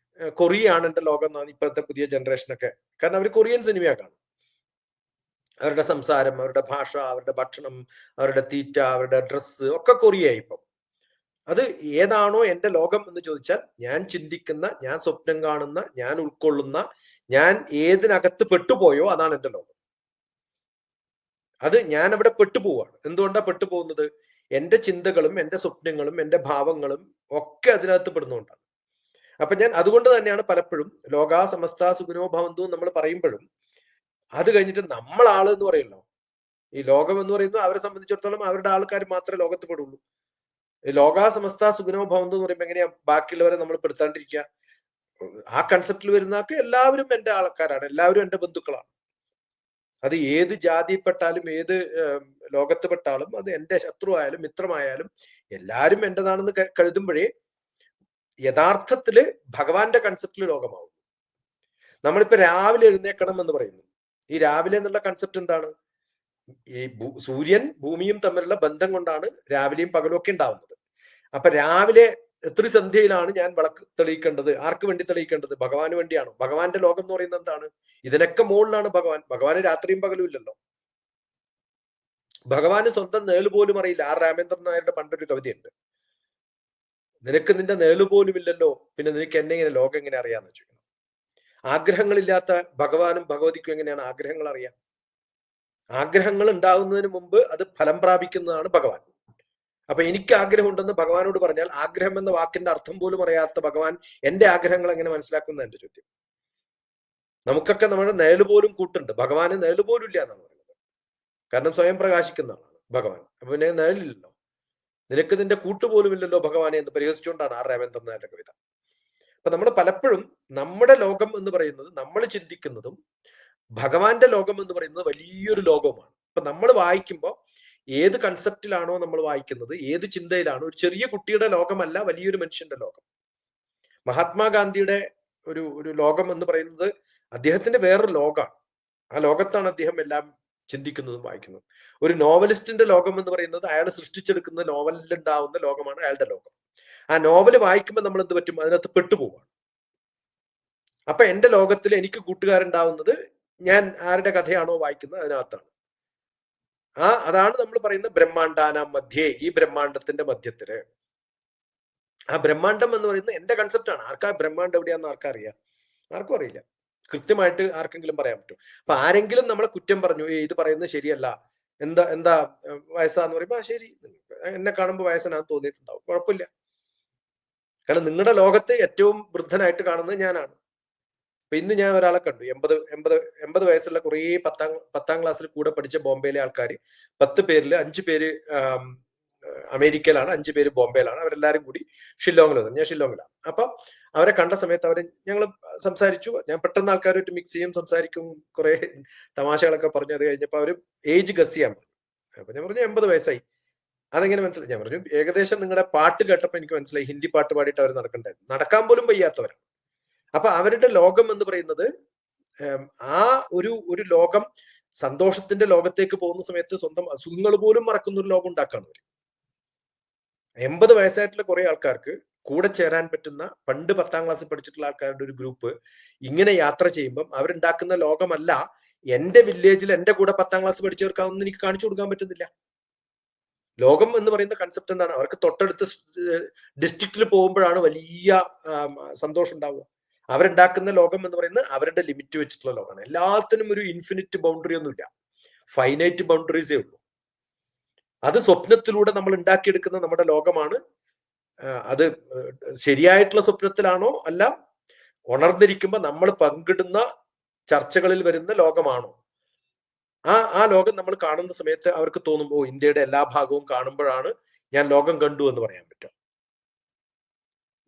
കൊറിയ ആണ് എന്റെ ലോകം എന്നാണ് ഇപ്പോഴത്തെ പുതിയ ജനറേഷനൊക്കെ. കാരണം അവർ കൊറിയൻ സിനിമ കാണും. അവരുടെ സംസാരം, അവരുടെ ഭാഷ, അവരുടെ ഭക്ഷണം, അവരുടെ തീറ്റ, അവരുടെ ഡ്രസ്സ് ഒക്കെ കൊറിയായി ഇപ്പം. അത് ഏതാണോ എന്റെ ലോകം എന്ന് ചോദിച്ചാൽ ഞാൻ ചിന്തിക്കുന്ന, ഞാൻ സ്വപ്നം കാണുന്ന, ഞാൻ ഉൾക്കൊള്ളുന്ന, ഞാൻ ഏതിനകത്ത് പെട്ടുപോയോ അതാണ് എന്റെ ലോകം. അത് ഞാൻ അവിടെ പെട്ടുപോവാണ്. എന്തുകൊണ്ടാണ് പെട്ടുപോകുന്നത്? എന്റെ ചിന്തകളും എന്റെ സ്വപ്നങ്ങളും എന്റെ ഭാവങ്ങളും ഒക്കെ അതിനകത്ത് പെടുന്നതുകൊണ്ടാണ്. അപ്പൊ ഞാൻ അതുകൊണ്ട് തന്നെയാണ് പലപ്പോഴും ലോകാ സമസ്ത സുഖിനോ ഭവന്തു നമ്മൾ പറയുമ്പോഴും അത് കഴിഞ്ഞിട്ട് നമ്മൾ ആള് എന്ന് പറയുമല്ലോ, ഈ ലോകം എന്ന് പറയുന്നത് അവരെ സംബന്ധിച്ചിടത്തോളം അവരുടെ ആൾക്കാർ മാത്രമേ ലോകത്ത് പെടുള്ളൂ. ലോകാ സമസ്ത സുഖിനോ ഭവന്തു എന്ന് പറയുമ്പോൾ എങ്ങനെയാ ബാക്കിയുള്ളവരെ നമ്മൾ പെടുത്താണ്ടിരിക്കുക? ആ കൺസെപ്റ്റിൽ വരുന്നതൊക്കെ എല്ലാവരും എന്റെ ആൾക്കാരാണ്, എല്ലാവരും എന്റെ ബന്ധുക്കളാണ്. അത് ഏത് ജാതിപ്പെട്ടാലും ഏത് ലോകത്ത് പെട്ടാലും അത് എന്റെ ശത്രു ആയാലും മിത്രമായാലും എല്ലാവരും എന്റേതാണെന്ന് കരുതുമ്പോഴേ യഥാർത്ഥത്തില് ഭഗവാന്റെ കൺസെപ്റ്റിൽ ലോകമാവും. നമ്മളിപ്പോ രാവിലെ എഴുന്നേക്കണം എന്ന് പറയുന്നു. ഈ രാവിലെ എന്നുള്ള കൺസെപ്റ്റ് എന്താണ്? ഈ സൂര്യൻ ഭൂമിയും തമ്മിലുള്ള ബന്ധം കൊണ്ടാണ് രാവിലെയും പകലും ഒക്കെ ഉണ്ടാവുന്നത്. അപ്പൊ രാവിലെ ത്രിസന്ധ്യയിലാണ് ഞാൻ വിളക്ക് തെളിയിക്കേണ്ടത്. ആർക്ക് വേണ്ടി തെളിയിക്കേണ്ടത്? ഭഗവാന് വേണ്ടിയാണോ? ഭഗവാന്റെ ലോകം എന്ന് പറയുന്നത് എന്താണ്? ഇതിനൊക്കെ മുകളിലാണ് ഭഗവാൻ. ഭഗവാന് രാത്രിയും പകലും ഇല്ലല്ലോ. ഭഗവാന് സ്വന്തം നേള് പോലും അറിയില്ല. ആർ രാമേന്ദ്രൻ നായരുടെ പണ്ടൊരു കവിതയുണ്ട്, നിനക്ക് നിന്റെ നേള് പോലും ഇല്ലല്ലോ, പിന്നെ നിനക്ക് എന്നെ ഇങ്ങനെ ലോകം എങ്ങനെ അറിയാന്ന് വെച്ചു. ആഗ്രഹങ്ങളില്ലാത്ത ഭഗവാനും ഭഗവതിക്കും എങ്ങനെയാണ് ആഗ്രഹങ്ങൾ അറിയാം? ആഗ്രഹങ്ങൾ ഉണ്ടാകുന്നതിന് മുമ്പ് അത് ഫലം പ്രാപിക്കുന്നതാണ് ഭഗവാൻ. അപ്പൊ എനിക്ക് ആഗ്രഹം ഉണ്ടെന്ന് ഭഗവാനോട് പറഞ്ഞാൽ ആഗ്രഹം എന്ന വാക്കിന്റെ അർത്ഥം പോലും അറിയാത്ത ഭഗവാൻ എന്റെ ആഗ്രഹങ്ങൾ എങ്ങനെ മനസ്സിലാക്കുന്ന എന്റെ ചോദ്യം. നമുക്കൊക്കെ നമ്മുടെ നേള് പോലും കൂട്ടുണ്ട്, ഭഗവാന് നേള് പോലും ഇല്ല എന്നാണ് പറയുന്നത്. കാരണം സ്വയം പ്രകാശിക്കുന്നതാണ് ഭഗവാൻ. അപ്പൊ പിന്നെ നേളില്ലല്ലോ. നിനക്ക് നിന്റെ കൂട്ടുപോലും ഇല്ലല്ലോ ഭഗവാനെ എന്ന് പരിഹസിച്ചുകൊണ്ടാണ് ആർ രാമേന്ദ്രൻ നായരുടെ കവിത. അപ്പൊ നമ്മൾ പലപ്പോഴും നമ്മുടെ ലോകം എന്ന് പറയുന്നത് നമ്മൾ ചിന്തിക്കുന്നതും ഭഗവാന്റെ ലോകം എന്ന് പറയുന്നത് വലിയൊരു ലോകവുമാണ്. അപ്പൊ നമ്മൾ വായിക്കുമ്പോൾ ഏത് കൺസെപ്റ്റിലാണോ നമ്മൾ വായിക്കുന്നത്, ഏത് ചിന്തയിലാണോ, ഒരു ചെറിയ കുട്ടിയുടെ ലോകമല്ല വലിയൊരു മനുഷ്യന്റെ ലോകം. മഹാത്മാഗാന്ധിയുടെ ഒരു ലോകം എന്ന് പറയുന്നത് അദ്ദേഹത്തിന്റെ വേറൊരു ലോകമാണ്. ആ ലോകത്താണ് അദ്ദേഹം എല്ലാം ചിന്തിക്കുന്നതും വായിക്കുന്നതും. ഒരു നോവലിസ്റ്റിന്റെ ലോകം എന്ന് പറയുന്നത് അയാൾ സൃഷ്ടിച്ചെടുക്കുന്ന നോവലിലുണ്ടാവുന്ന ലോകമാണ് അയാളുടെ ലോകം. ആ നോവല് വായിക്കുമ്പോൾ നമ്മൾ എന്ത് പറ്റും? അതിനകത്ത് പെട്ടുപോവാണ്. അപ്പൊ എന്റെ ലോകത്തിൽ എനിക്ക് കൂട്ടുകാരുണ്ടാവുന്നത് ഞാൻ ആരുടെ കഥയാണോ വായിക്കുന്നത് അതിനകത്താണ്. അതാണ് നമ്മൾ പറയുന്ന ബ്രഹ്മാണ്ടാനാം മധ്യേ, ഈ ബ്രഹ്മാണ്ടത്തിന്റെ മധ്യത്തില്. ആ ബ്രഹ്മാണ്ടം എന്ന് പറയുന്നത് എന്റെ കൺസെപ്റ്റാണ്. ആർക്കാ ബ്രഹ്മാണ്ടം എവിടെയാന്ന് ആർക്കറിയാം? ആർക്കും അറിയില്ല. കൃത്യമായിട്ട് ആർക്കെങ്കിലും പറയാൻ പറ്റും? അപ്പൊ ആരെങ്കിലും നമ്മളെ കുറ്റം പറഞ്ഞു, ഇത് പറയുന്നത് ശരിയല്ല, എന്താ വയസ്സാന്ന് പറയുമ്പോ ശരി, എന്നെ കാണുമ്പോൾ വയസ്സനാന്ന് തോന്നിയിട്ടുണ്ടാവും, കുഴപ്പമില്ല. കാരണം നിങ്ങളുടെ ലോകത്ത് ഏറ്റവും വൃദ്ധനായിട്ട് കാണുന്നത് ഞാനാണ്. അപ്പൊ ഇന്ന് ഞാൻ ഒരാളെ കണ്ടു, 80 വയസ്സുള്ള കുറേ പത്താം ക്ലാസ്സിൽ കൂടെ പഠിച്ച ബോംബെയിലെ ആൾക്കാർ 10 പേരിൽ 5 പേര് അമേരിക്കയിലാണ്, 5 പേര് ബോംബെയിലാണ്. അവരെല്ലാരും കൂടി ഷില്ലോങ്ങിൽ വന്നു. ഞാൻ ഷില്ലോങ്ങിലാണ്. അപ്പൊ അവരെ കണ്ട സമയത്ത് ഞങ്ങൾ സംസാരിച്ചു. ഞാൻ പെട്ടെന്ന് ആൾക്കാരുമായിട്ട് മിക്സ് ചെയ്യും, സംസാരിക്കും, കുറെ തമാശകളൊക്കെ പറഞ്ഞു. അത് കഴിഞ്ഞപ്പോൾ അവർ ഏജ് ഗസ് ചെയ്യാൻ പറഞ്ഞു. അപ്പൊ ഞാൻ പറഞ്ഞു 80 വയസ്സായി. അതെങ്ങനെ മനസ്സിലായി? ഞാൻ പറഞ്ഞു ഏകദേശം നിങ്ങളുടെ പാട്ട് കേട്ടപ്പോൾ എനിക്ക് മനസ്സിലായി ഹിന്ദി പാട്ട് പാടിയിട്ട് അവർ നടക്കണ്ടായിരുന്നു, നടക്കാൻ പോലും വയ്യാത്തവരാണ്. അപ്പൊ അവരുടെ ലോകം എന്ന് പറയുന്നത് ആ ഒരു ലോകം സന്തോഷത്തിന്റെ ലോകത്തേക്ക് പോകുന്ന സമയത്ത് സ്വന്തം അസുഖങ്ങൾ പോലും മറക്കുന്ന ഒരു ലോകം ഉണ്ടാക്കാണ് അവർ. 80 വയസ്സായിട്ടുള്ള കുറെ ആൾക്കാർക്ക് കൂടെ ചേരാൻ പറ്റുന്ന, പണ്ട് 10ാം ക്ലാസ്സിൽ പഠിച്ചിട്ടുള്ള ആൾക്കാരുടെ ഒരു ഗ്രൂപ്പ് ഇങ്ങനെ യാത്ര ചെയ്യുമ്പം അവരുണ്ടാക്കുന്ന ലോകമല്ല എന്റെ വില്ലേജിൽ എന്റെ കൂടെ 10ാം ക്ലാസ് പഠിച്ചവർക്കാവുന്ന എനിക്ക് കാണിച്ചു കൊടുക്കാൻ പറ്റുന്നില്ല. ലോകം എന്ന് പറയുന്ന കൺസെപ്റ്റ് എന്താണ്? അവർക്ക് തൊട്ടടുത്ത ഡിസ്ട്രിക്റ്റിൽ പോകുമ്പോഴാണ് വലിയ സന്തോഷം ഉണ്ടാവുക. അവരുണ്ടാക്കുന്ന ലോകം എന്ന് പറയുന്നത് അവരുടെ ലിമിറ്റ് വെച്ചിട്ടുള്ള ലോകമാണ്. എല്ലാത്തിനും ഒരു ഇൻഫിനിറ്റ് ബൗണ്ടറി ഒന്നുമില്ല, ഫൈനൈറ്റ് ബൗണ്ടറീസേ ഉള്ളൂ. അത് സ്വപ്നത്തിലൂടെ നമ്മൾ ഉണ്ടാക്കിയെടുക്കുന്ന നമ്മുടെ ലോകമാണ്. അത് ശരിയായിട്ടുള്ള സ്വപ്നത്തിലാണോ അല്ല ഉണർന്നിരിക്കുമ്പോൾ നമ്മൾ പങ്കിടുന്ന ചർച്ചകളിൽ വരുന്ന ലോകമാണോ? ആ ലോകം നമ്മൾ കാണുന്ന സമയത്ത് അവർക്ക് തോന്നും, ഇന്ത്യയുടെ എല്ലാ ഭാഗവും കാണുമ്പോഴാണ് ഞാൻ ലോകം കണ്ടു എന്ന് പറയാൻ പറ്റും.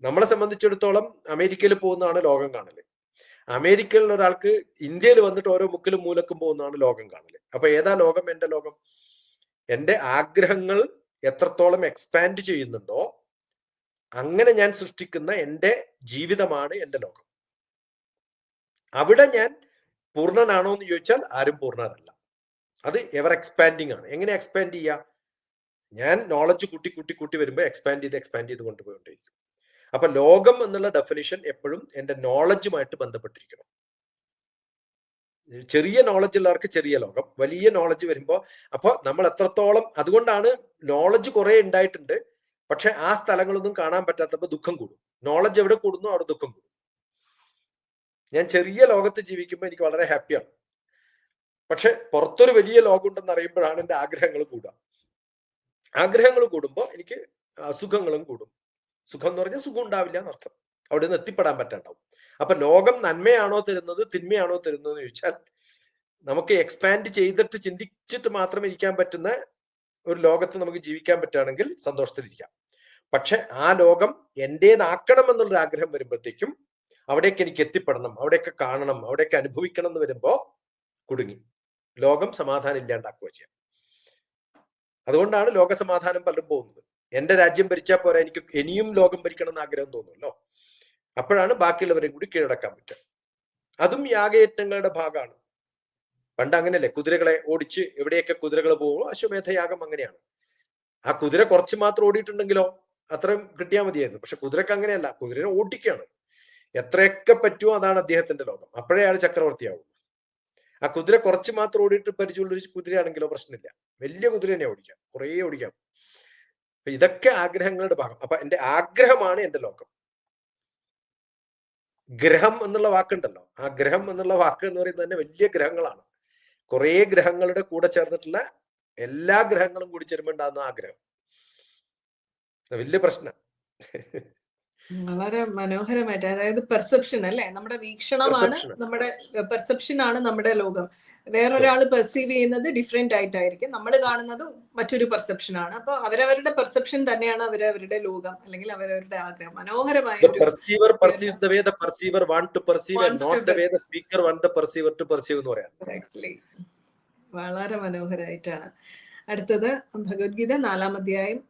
നമ്മളെ സംബന്ധിച്ചിടത്തോളം അമേരിക്കയിൽ പോകുന്നതാണ് ലോകം കാണല്. അമേരിക്കയിലുള്ള ഒരാൾക്ക് ഇന്ത്യയിൽ വന്നിട്ട് ഓരോ മുക്കിലും മൂലക്കും പോകുന്നതാണ് ലോകം കാണല്. അപ്പൊ ഏതാ ലോകം? എന്റെ ലോകം. എന്റെ ആഗ്രഹങ്ങൾ എത്രത്തോളം എക്സ്പാൻഡ് ചെയ്യുന്നുണ്ടോ അങ്ങനെ ഞാൻ സൃഷ്ടിക്കുന്ന എൻ്റെ ജീവിതമാണ് എൻ്റെ ലോകം. അവിടെ ഞാൻ പൂർണ്ണനാണോ എന്ന് ചോദിച്ചാൽ ആരും പൂർണ്ണരല്ല. അത് എവർ എക്സ്പാൻഡിങ് ആണ്. എങ്ങനെ എക്സ്പാൻഡ് ചെയ്യുക? ഞാൻ നോളജ് കൂട്ടി കൂട്ടി കൂട്ടി വരുമ്പോൾ എക്സ്പാൻഡ് ചെയ്ത് കൊണ്ടുപോയിക്കൊണ്ടിരിക്കും. അപ്പൊ ലോകം എന്നുള്ള ഡെഫിനിഷൻ എപ്പോഴും എൻ്റെ നോളജുമായിട്ട് ബന്ധപ്പെട്ടിരിക്കണം. ചെറിയ നോളജ് ഉള്ളവർക്ക് ചെറിയ ലോകം, വലിയ നോളജ് വരുമ്പോൾ അപ്പോൾ നമ്മൾ എത്രത്തോളം, അതുകൊണ്ടാണ് നോളജ് കുറെ ഉണ്ടായിട്ടുണ്ട്, പക്ഷെ ആ സ്ഥലങ്ങളൊന്നും കാണാൻ പറ്റാത്തപ്പോൾ ദുഃഖം കൂടും. നോളജ് എവിടെ കൂടുന്നു അവിടെ ദുഃഖം കൂടും. ഞാൻ ചെറിയ ലോകത്ത് ജീവിക്കുമ്പോൾ എനിക്ക് വളരെ ഹാപ്പിയാണ്, പക്ഷെ പുറത്തൊരു വലിയ ലോകം ഉണ്ടെന്ന് അറിയുമ്പോഴാണ് എൻ്റെ ആഗ്രഹങ്ങൾ കൂടുക. ആഗ്രഹങ്ങൾ കൂടുമ്പോൾ എനിക്ക് അസുഖങ്ങളും കൂടും. സുഖം എന്ന് പറഞ്ഞാൽ സുഖം ഉണ്ടാവില്ല എന്നർത്ഥം, അവിടെ നിന്ന് എത്തിപ്പെടാൻ പറ്റാണ്ടാവും. അപ്പൊ ലോകം നന്മയാണോ തരുന്നത് തിന്മയാണോ തരുന്നത് എന്ന് ചോദിച്ചാൽ നമുക്ക് എക്സ്പാൻഡ് ചെയ്തിട്ട് ചിന്തിച്ചിട്ട് മാത്രം ഇരിക്കാൻ പറ്റുന്ന ഒരു ലോകത്ത് നമുക്ക് ജീവിക്കാൻ പറ്റുകയാണെങ്കിൽ സന്തോഷത്തിലിരിക്കാം. പക്ഷെ ആ ലോകം എൻ്റേതാക്കണം എന്നുള്ളൊരു ആഗ്രഹം വരുമ്പോഴത്തേക്കും അവിടേക്ക് എനിക്ക് എത്തിപ്പെടണം, അവിടെയൊക്കെ കാണണം, അവിടെയൊക്കെ അനുഭവിക്കണം എന്ന് വരുമ്പോ കുടുങ്ങി, ലോകം സമാധാനം ഇല്ലാണ്ടാക്കുക ചെയ്യാം. അതുകൊണ്ടാണ് ലോക സമാധാനം പലരും പോകുന്നത്. എന്റെ രാജ്യം ഭരിച്ചാൽ പോരാ, എനിക്ക് ഇനിയും ലോകം ഭരിക്കണം എന്ന് ആഗ്രഹം തോന്നുമല്ലോ. അപ്പോഴാണ് ബാക്കിയുള്ളവരെയും കൂടി കീഴടക്കാൻ പറ്റുക. അതും യാഗയജ്ഞങ്ങളുടെ ഭാഗമാണ്. പണ്ട് അങ്ങനെയല്ലേ, കുതിരകളെ ഓടിച്ച് എവിടെയൊക്കെ കുതിരകൾ പോകുമോ അശ്വമേധയാഗം അങ്ങനെയാണ്. ആ കുതിര കുറച്ച് മാത്രം ഓടിയിട്ടുണ്ടെങ്കിലോ അത്രയും കിട്ടിയാൽ മതിയായിരുന്നു. പക്ഷെ കുതിരക്ക് അങ്ങനെയല്ല, കുതിരനെ ഓടിക്കുകയാണ്. എത്രയൊക്കെ പറ്റുമോ അതാണ് അദ്ദേഹത്തിന്റെ ലോകം. അപ്പോഴേ അയാൾ ചക്രവർത്തിയാവും. ആ കുതിര കുറച്ച് മാത്രം ഓടിയിട്ട് പരിചയമുള്ള കുതിരയാണെങ്കിലോ പ്രശ്നമില്ല, വലിയ കുതിര തന്നെ ഓടിക്കാം, കുറേ ഓടിക്കാം. അപ്പൊ ഇതൊക്കെ ആഗ്രഹങ്ങളുടെ ഭാഗം. അപ്പൊ എന്റെ ആഗ്രഹമാണ് എന്റെ ലോകം. ഗ്രഹം എന്നുള്ള വാക്കുണ്ടല്ലോ, ആ ഗ്രഹം എന്നുള്ള വാക്ക് എന്ന് പറയുന്നത് തന്നെ വലിയ ഗ്രഹങ്ങളാണ്. കുറേ ഗ്രഹങ്ങളുടെ കൂടെ ചേർന്നിട്ടുള്ള എല്ലാ ഗ്രഹങ്ങളും കൂടി ചേരുമ്പോൾ ഉണ്ടാകുന്ന ആഗ്രഹം വലിയ പ്രശ്നം. വളരെ മനോഹരമായിട്ട്, അതായത് പെർസെപ്ഷൻ അല്ലെ, നമ്മുടെ വീക്ഷണമാണ്, നമ്മുടെ പെർസെപ്ഷൻ ആണ് നമ്മുടെ ലോകം. വേറൊരാൾ പെർസീവ് ചെയ്യുന്നത് ഡിഫറെന്റ് ആയിട്ടായിരിക്കും, നമ്മൾ കാണുന്നത് മറ്റൊരു പെർസെപ്ഷൻ ആണ്. അപ്പൊ അവരവരുടെ പെർസെപ്ഷൻ തന്നെയാണ് അവരവരുടെ ലോകം അല്ലെങ്കിൽ അവരവരുടെ ആഗ്രഹം. മനോഹരമായ വളരെ മനോഹരമായിട്ടാണ്. അടുത്തത് ഭഗവത്ഗീത 4-ാം അധ്യായം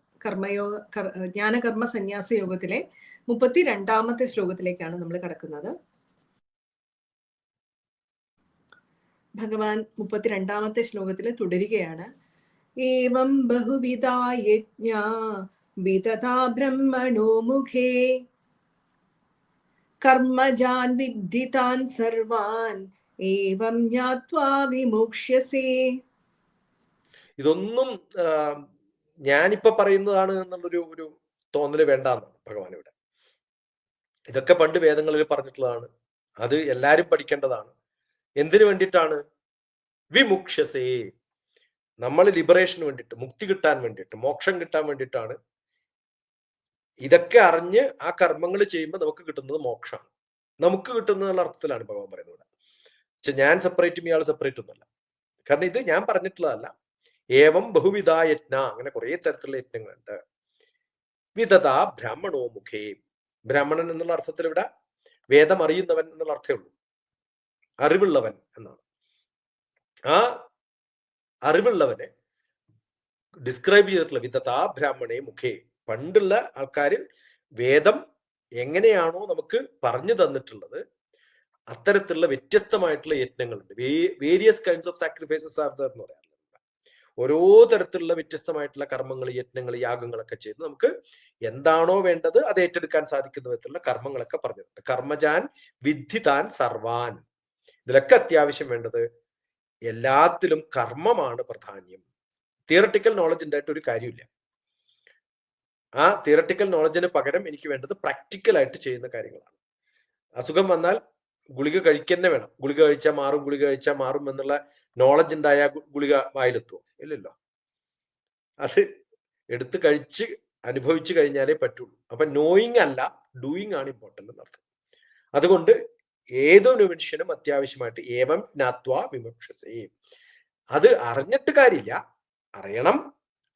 ജ്ഞാനകർമ്മ സന്യാസ യോഗത്തിലെ 32-ാമത്തെ ശ്ലോകത്തിലേക്കാണ് നമ്മൾ കടക്കുന്നത്. ഭഗവാൻ 32-ാമത്തെ ശ്ലോകത്തിൽ തുടരുകയാണ്. ഏവം ബഹുവിധാ യജ്ഞാ വിദധാ ബ്രഹ്മണോ മുഖേ കർമ്മജാൻ വിദ്ധി താൻ സർവാൻ ഏവം ജ്ഞാത്വാ വിമോക്ഷ്യസേ. ഇതൊന്നും ഞാനിപ്പോ പറയുന്നതാണ് എന്നുള്ളൊരു തോന്നല് വേണ്ടാന്നാണ് ഭഗവാൻ ഇവിടെ. ഇതൊക്കെ പണ്ട് വേദങ്ങളിൽ പറഞ്ഞിട്ടുള്ളതാണ്, അത് എല്ലാരും പഠിക്കേണ്ടതാണ്. എന്തിനു വേണ്ടിയിട്ടാണ്? വിമുക്ഷസേ, നമ്മൾ ലിബറേഷന് വേണ്ടിയിട്ട്, മുക്തി കിട്ടാൻ വേണ്ടിയിട്ട്, മോക്ഷം കിട്ടാൻ വേണ്ടിയിട്ടാണ്. ഇതൊക്കെ അറിഞ്ഞ് ആ കർമ്മങ്ങൾ ചെയ്യുമ്പോൾ നമുക്ക് കിട്ടുന്നത് മോക്ഷമാണ്. നമുക്ക് കിട്ടുന്നുള്ള അർത്ഥത്തിലാണ് ഭഗവാൻ പറയുന്നത്. പക്ഷെ ഞാൻ സെപ്പറേറ്റും ഇയാൾ സെപ്പറേറ്റ് ഒന്നല്ല. കാരണം ഇത് ഞാൻ പറഞ്ഞിട്ടുള്ളതല്ല. ഏവം ബഹുവിധ യജ്ഞ, അങ്ങനെ കുറെ തരത്തിലുള്ള യജ്ഞങ്ങളുണ്ട്. വിദധാ ബ്രാഹ്മണോ മുഖേ, ബ്രാഹ്മണൻ എന്നുള്ള അർത്ഥത്തിൽ ഇവിടെ വേദം അറിയുന്നവൻ എന്നുള്ള അർത്ഥമേ ഉള്ളൂ, അറിവുള്ളവൻ എന്നാണ്. ആ അറിവുള്ളവനെ ഡിസ്ക്രൈബ് ചെയ്തിട്ടുള്ള വിദധാ ബ്രാഹ്മണേ മുഖേ. പണ്ടുള്ള ആൾക്കാർ വേദം എങ്ങനെയാണോ നമുക്ക് പറഞ്ഞു തന്നിട്ടുള്ളത് അത്തരത്തിലുള്ള വ്യത്യസ്തമായിട്ടുള്ള യജ്ഞങ്ങളുണ്ട്. Various kinds of sacrifices are there എന്ന് പറയാറുണ്ട്. ഓരോ തരത്തിലുള്ള വ്യത്യസ്തമായിട്ടുള്ള കർമ്മങ്ങൾ, യാഗങ്ങൾ, യാഗങ്ങളൊക്കെ ചെയ്ത് നമുക്ക് എന്താണോ വേണ്ടത് അത് ഏറ്റെടുക്കാൻ സാധിക്കുന്ന വിധത്തിലുള്ള കർമ്മങ്ങളൊക്കെ പറഞ്ഞിട്ടുണ്ട്. കർമ്മജാൻ വിദ്ധി താൻ സർവാൻ. ഇതിലൊക്കെ അത്യാവശ്യം വേണ്ടത് എല്ലാത്തിലും കർമ്മമാണ് പ്രധാന്യം. തിയറട്ടിക്കൽ നോളജ് ഉണ്ടായിട്ട് ഒരു കാര്യമില്ല. ആ തിയറട്ടിക്കൽ നോളജിന് പകരം എനിക്ക് വേണ്ടത് പ്രാക്ടിക്കലായിട്ട് ചെയ്യുന്ന കാര്യങ്ങളാണ്. അസുഖം വന്നാൽ ഗുളിക കഴിക്കന്നെ വേണം. ഗുളിക കഴിച്ചാൽ മാറും, ഗുളിക കഴിച്ചാൽ മാറും എന്നുള്ള നോളജ് ഉണ്ടായ ഗുളിക വായിലെത്തുമോ? ഇല്ലല്ലോ. അത് എടുത്ത് കഴിച്ച് അനുഭവിച്ചു കഴിഞ്ഞാലേ പറ്റുള്ളൂ. അപ്പൊ നോയിങ് അല്ല, ഡൂയിങ് ആണ് ഇമ്പോർട്ടൻ്റ് എന്നർത്ഥം. അതുകൊണ്ട് ഏതൊരു മനുഷ്യനും അത്യാവശ്യമായിട്ട് ഏവം ജ്ഞാത്വാ വിമുക്ഷസേ, അത് അറിഞ്ഞിട്ട് കാര്യമില്ല, അറിയണം,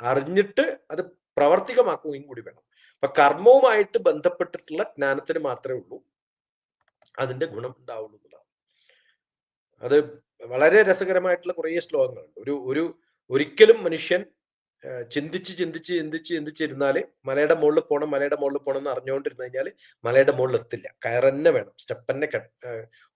അറിഞ്ഞിട്ട് അത് പ്രവർത്തികമാക്കുകയും കൂടി വേണം. അപ്പൊ കർമ്മവുമായിട്ട് ബന്ധപ്പെട്ടിട്ടുള്ള ജ്ഞാനത്തിന് മാത്രമേ ഉള്ളൂ അതിന്റെ ഗുണം ഉണ്ടാവുള്ളൂ എന്നതാണ്. അത് വളരെ രസകരമായിട്ടുള്ള കുറേ ശ്ലോകങ്ങളുണ്ട്. ഒരിക്കലും മനുഷ്യൻ ചിന്തിച്ചിരുന്നാല് മലയുടെ മുകളിൽ പോകണം എന്ന് അറിഞ്ഞുകൊണ്ടിരുന്നു കഴിഞ്ഞാൽ മലയുടെ മുകളിൽ എത്തില്ല. കയറന്നെ വേണം, സ്റ്റെപ്പ് തന്നെ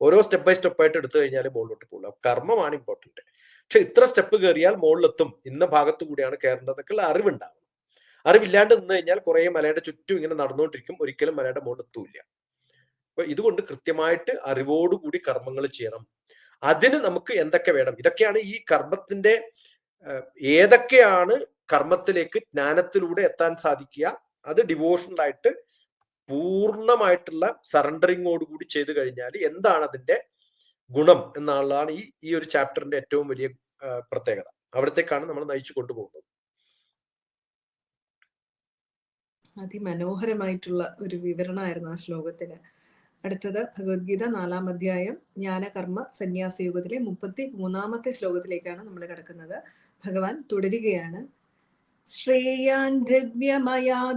ഓരോ സ്റ്റെപ്പ് ബൈ സ്റ്റെപ്പ് ആയിട്ട് എടുത്തു കഴിഞ്ഞാൽ മുകളിലോട്ട് പോകുള്ളൂ. കർമ്മമാണ് ഇമ്പോർട്ടന്റ്. പക്ഷെ ഇത്ര സ്റ്റെപ്പ് കയറിയാൽ മുകളിലെത്തും, ഇന്ന ഭാഗത്തു കൂടിയാണ് കയറേണ്ടതൊക്കെയുള്ള അറിവുണ്ടാവും. അറിവില്ലാണ്ട് നിന്ന് കഴിഞ്ഞാൽ കുറെ മലയുടെ ചുറ്റും ഇങ്ങനെ നടന്നുകൊണ്ടിരിക്കും, ഒരിക്കലും മലയുടെ മുകളിൽ എത്തൂല്ല. അപ്പൊ ഇതുകൊണ്ട് കൃത്യമായിട്ട് അറിവോടുകൂടി കർമ്മങ്ങൾ ചെയ്യണം. അതിന് നമുക്ക് എന്തൊക്കെ വേണം? ഇതൊക്കെയാണ് ഈ കർമ്മത്തിന്റെ ഏതൊക്കെയാണ് കർമ്മത്തിലേക്ക് ജ്ഞാനത്തിലൂടെ എത്താൻ സാധിക്കുക. അത് ഡിവോഷണൽ ആയിട്ട് പൂർണ്ണമായിട്ടുള്ള സറണ്ടറിങ്ങോടുകൂടി ചെയ്തു കഴിഞ്ഞാൽ എന്താണ് അതിന്റെ ഗുണം എന്നുള്ളതാണ് ഈ ഒരു ചാപ്റ്ററിന്റെ ഏറ്റവും വലിയ പ്രത്യേകത. അവിടത്തേക്കാണ് നമ്മൾ നയിച്ചു കൊണ്ടുപോകുന്നത്. അതിമനോഹരമായിട്ടുള്ള ഒരു വിവരണമായിരുന്നു ആ ശ്ലോകത്തിന്. അടുത്തത് ഭഗവത്ഗീത 4-ാം അധ്യായം ജ്ഞാനകർമ്മ സന്യാസയോഗത്തിലെ 33-ാമത്തെ ശ്ലോകത്തിലേക്കാണ് നമ്മൾ കിടക്കുന്നത്. ഭഗവാൻ തുടരുകയാണ്. ശ്രേയാൻ ദ്രവ്യമയാദ്യജ്ഞാത്